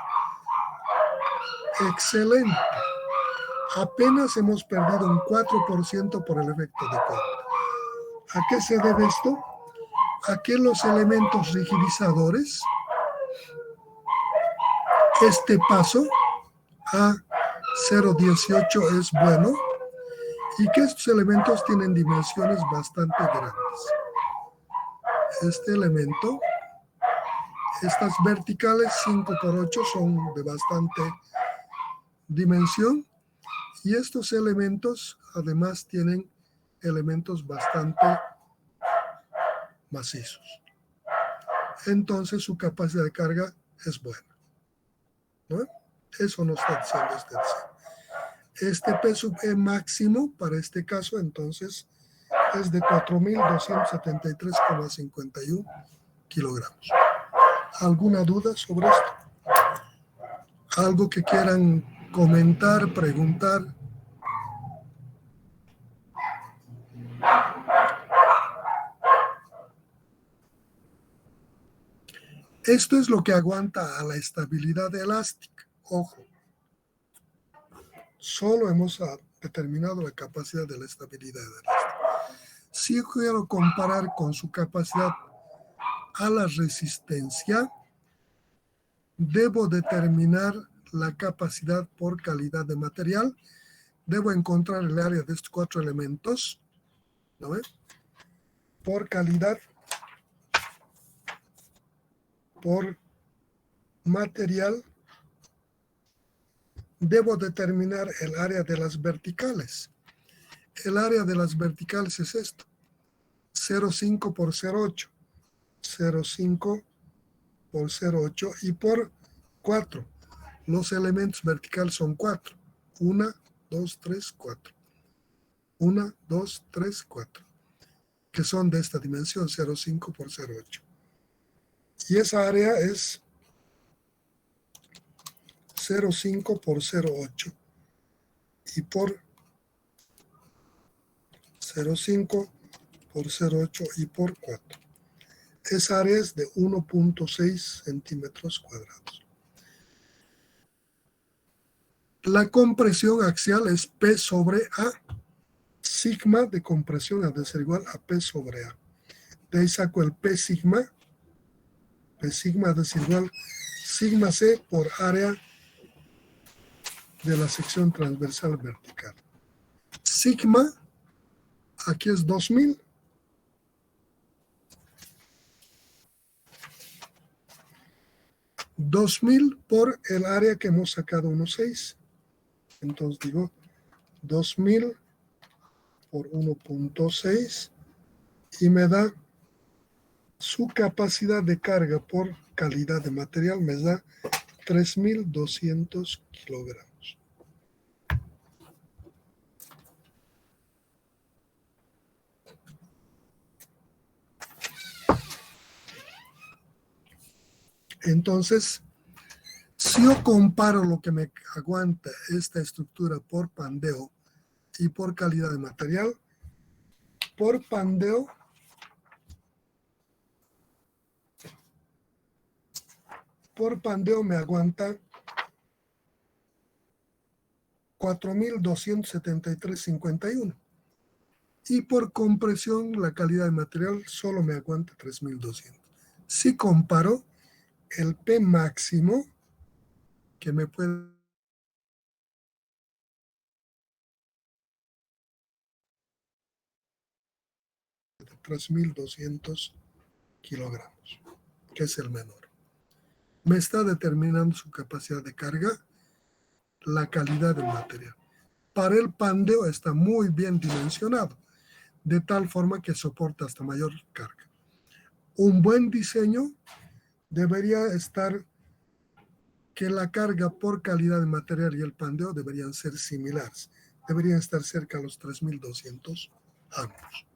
excelente. Apenas hemos perdido un 4% por el efecto de corte. ¿A qué se debe esto? A que los elementos rigidizadores, este paso a 0,18 es bueno y que estos elementos tienen dimensiones bastante grandes. Este elemento, estas verticales 5x8 son de bastante dimensión y estos elementos además tienen elementos bastante macizos. Entonces su capacidad de carga es buena, ¿no? Eso nos está diciendo este diseño. Este peso máximo para este caso entonces es de 4.273,51 kilogramos. ¿Alguna duda sobre esto? ¿Algo que quieran comentar, preguntar? Esto es lo que aguanta a la estabilidad elástica. Ojo, solo hemos determinado la capacidad de la estabilidad elástica. Si quiero comparar con su capacidad a la resistencia, debo determinar la capacidad por calidad de material. Debo encontrar el área de estos 4 elementos, ¿no ves? Por calidad, por material, debo determinar el área de las verticales. El área de las verticales es esto, 0,5 por 0,8, 0,5 por 0,8 y por 4. Los elementos verticales son 4. 1, 2, 3, 4. 1, 2, 3, 4. Que son de esta dimensión, 0,5 por 0,8. Y esa área es 0,5 por 0,8 y por 0,5 por 0,8 y por 4. Esa área es de 1,6 centímetros cuadrados. La compresión axial es P sobre A. Sigma de compresión ha de ser igual a P sobre A. De ahí saco el P sigma. P sigma ha de ser igual sigma C por área de la sección transversal vertical. Sigma, aquí es 2000. 2000 por el área que hemos sacado 1.6. Entonces digo 2000 por 1.6 y me da su capacidad de carga por calidad de material, me da 3.200 kilogramos. Entonces, si yo comparo lo que me aguanta esta estructura por pandeo y por calidad de material, por pandeo me aguanta 4.273.51 y por compresión la calidad de material solo me aguanta 3.200. Si comparo el P máximo que me puede 3.200 kilogramos, que es el menor. Me está determinando su capacidad de carga, la calidad del material. Para el pandeo está muy bien dimensionado, de tal forma que soporta hasta mayor carga. Un buen diseño debería estar que la carga por calidad de material y el pandeo deberían ser similares. Deberían estar cerca a los 3.200 ampos.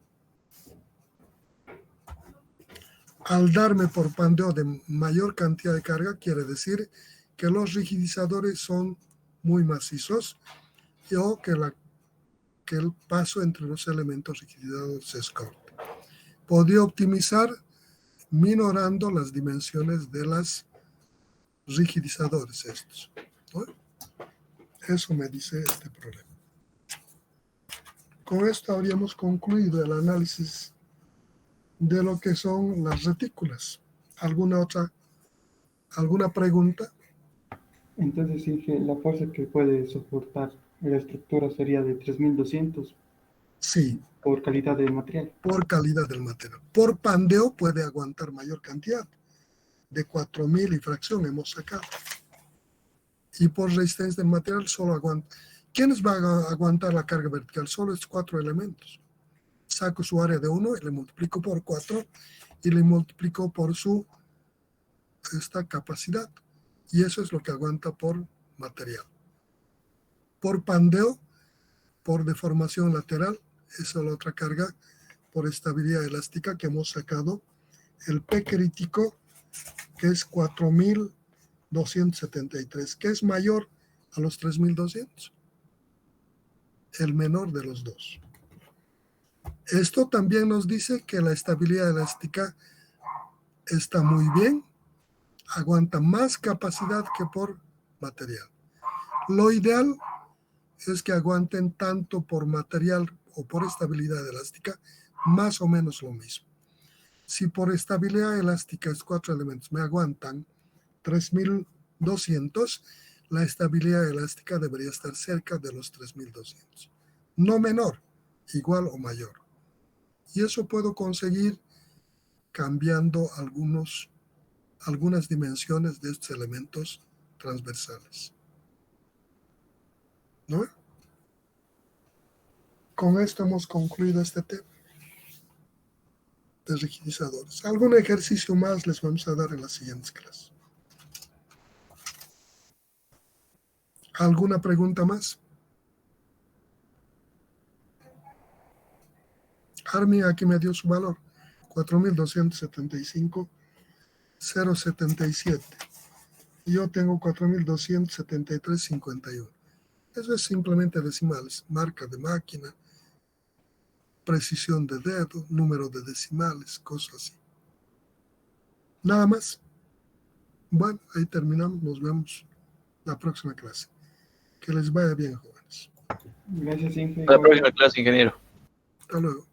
Al darme por pandeo de mayor cantidad de carga, quiere decir que los rigidizadores son muy macizos o que el paso entre los elementos rigidizados es corto. Podría optimizar minorando las dimensiones de los rigidizadores estos, ¿no? Eso me dice este problema. Con esto habríamos concluido el análisis de lo que son las retículas. ¿Alguna pregunta? Entonces, sí, que la fuerza que puede soportar la estructura sería de 3.200 Sí. por calidad del material. Por calidad del material. Por pandeo puede aguantar mayor cantidad. De 4.000 y fracción hemos sacado. Y por resistencia del material solo aguanta. ¿Quiénes van a aguantar la carga vertical? Solo es 4 elementos. Saco su área de 1 y le multiplico por 4 y le multiplico por esta capacidad. Y eso es lo que aguanta por material. Por pandeo, por deformación lateral, esa es la otra carga por estabilidad elástica que hemos sacado. El P crítico, que es 4.273, que es mayor a los 3.200. El menor de los dos. Esto también nos dice que la estabilidad elástica está muy bien, aguanta más capacidad que por material. Lo ideal es que aguanten tanto por material o por estabilidad elástica, más o menos lo mismo. Si por estabilidad elástica, estos 4 elementos me aguantan 3.200, la estabilidad elástica debería estar cerca de los 3.200. No menor, igual o mayor. Y eso puedo conseguir cambiando algunas dimensiones de estos elementos transversales, ¿no? Con esto hemos concluido este tema de rigidizadores. Algún ejercicio más les vamos a dar en las siguientes clases. ¿Alguna pregunta más? Armin aquí me dio su valor, 4.275,077. Y yo tengo 4.273,51. Eso es simplemente decimales, marca de máquina, precisión de dedo, número de decimales, cosas así. Nada más. Bueno, ahí terminamos. Nos vemos la próxima clase. Que les vaya bien, jóvenes. Gracias, Inge. Hasta la próxima clase, ingeniero. Hasta luego.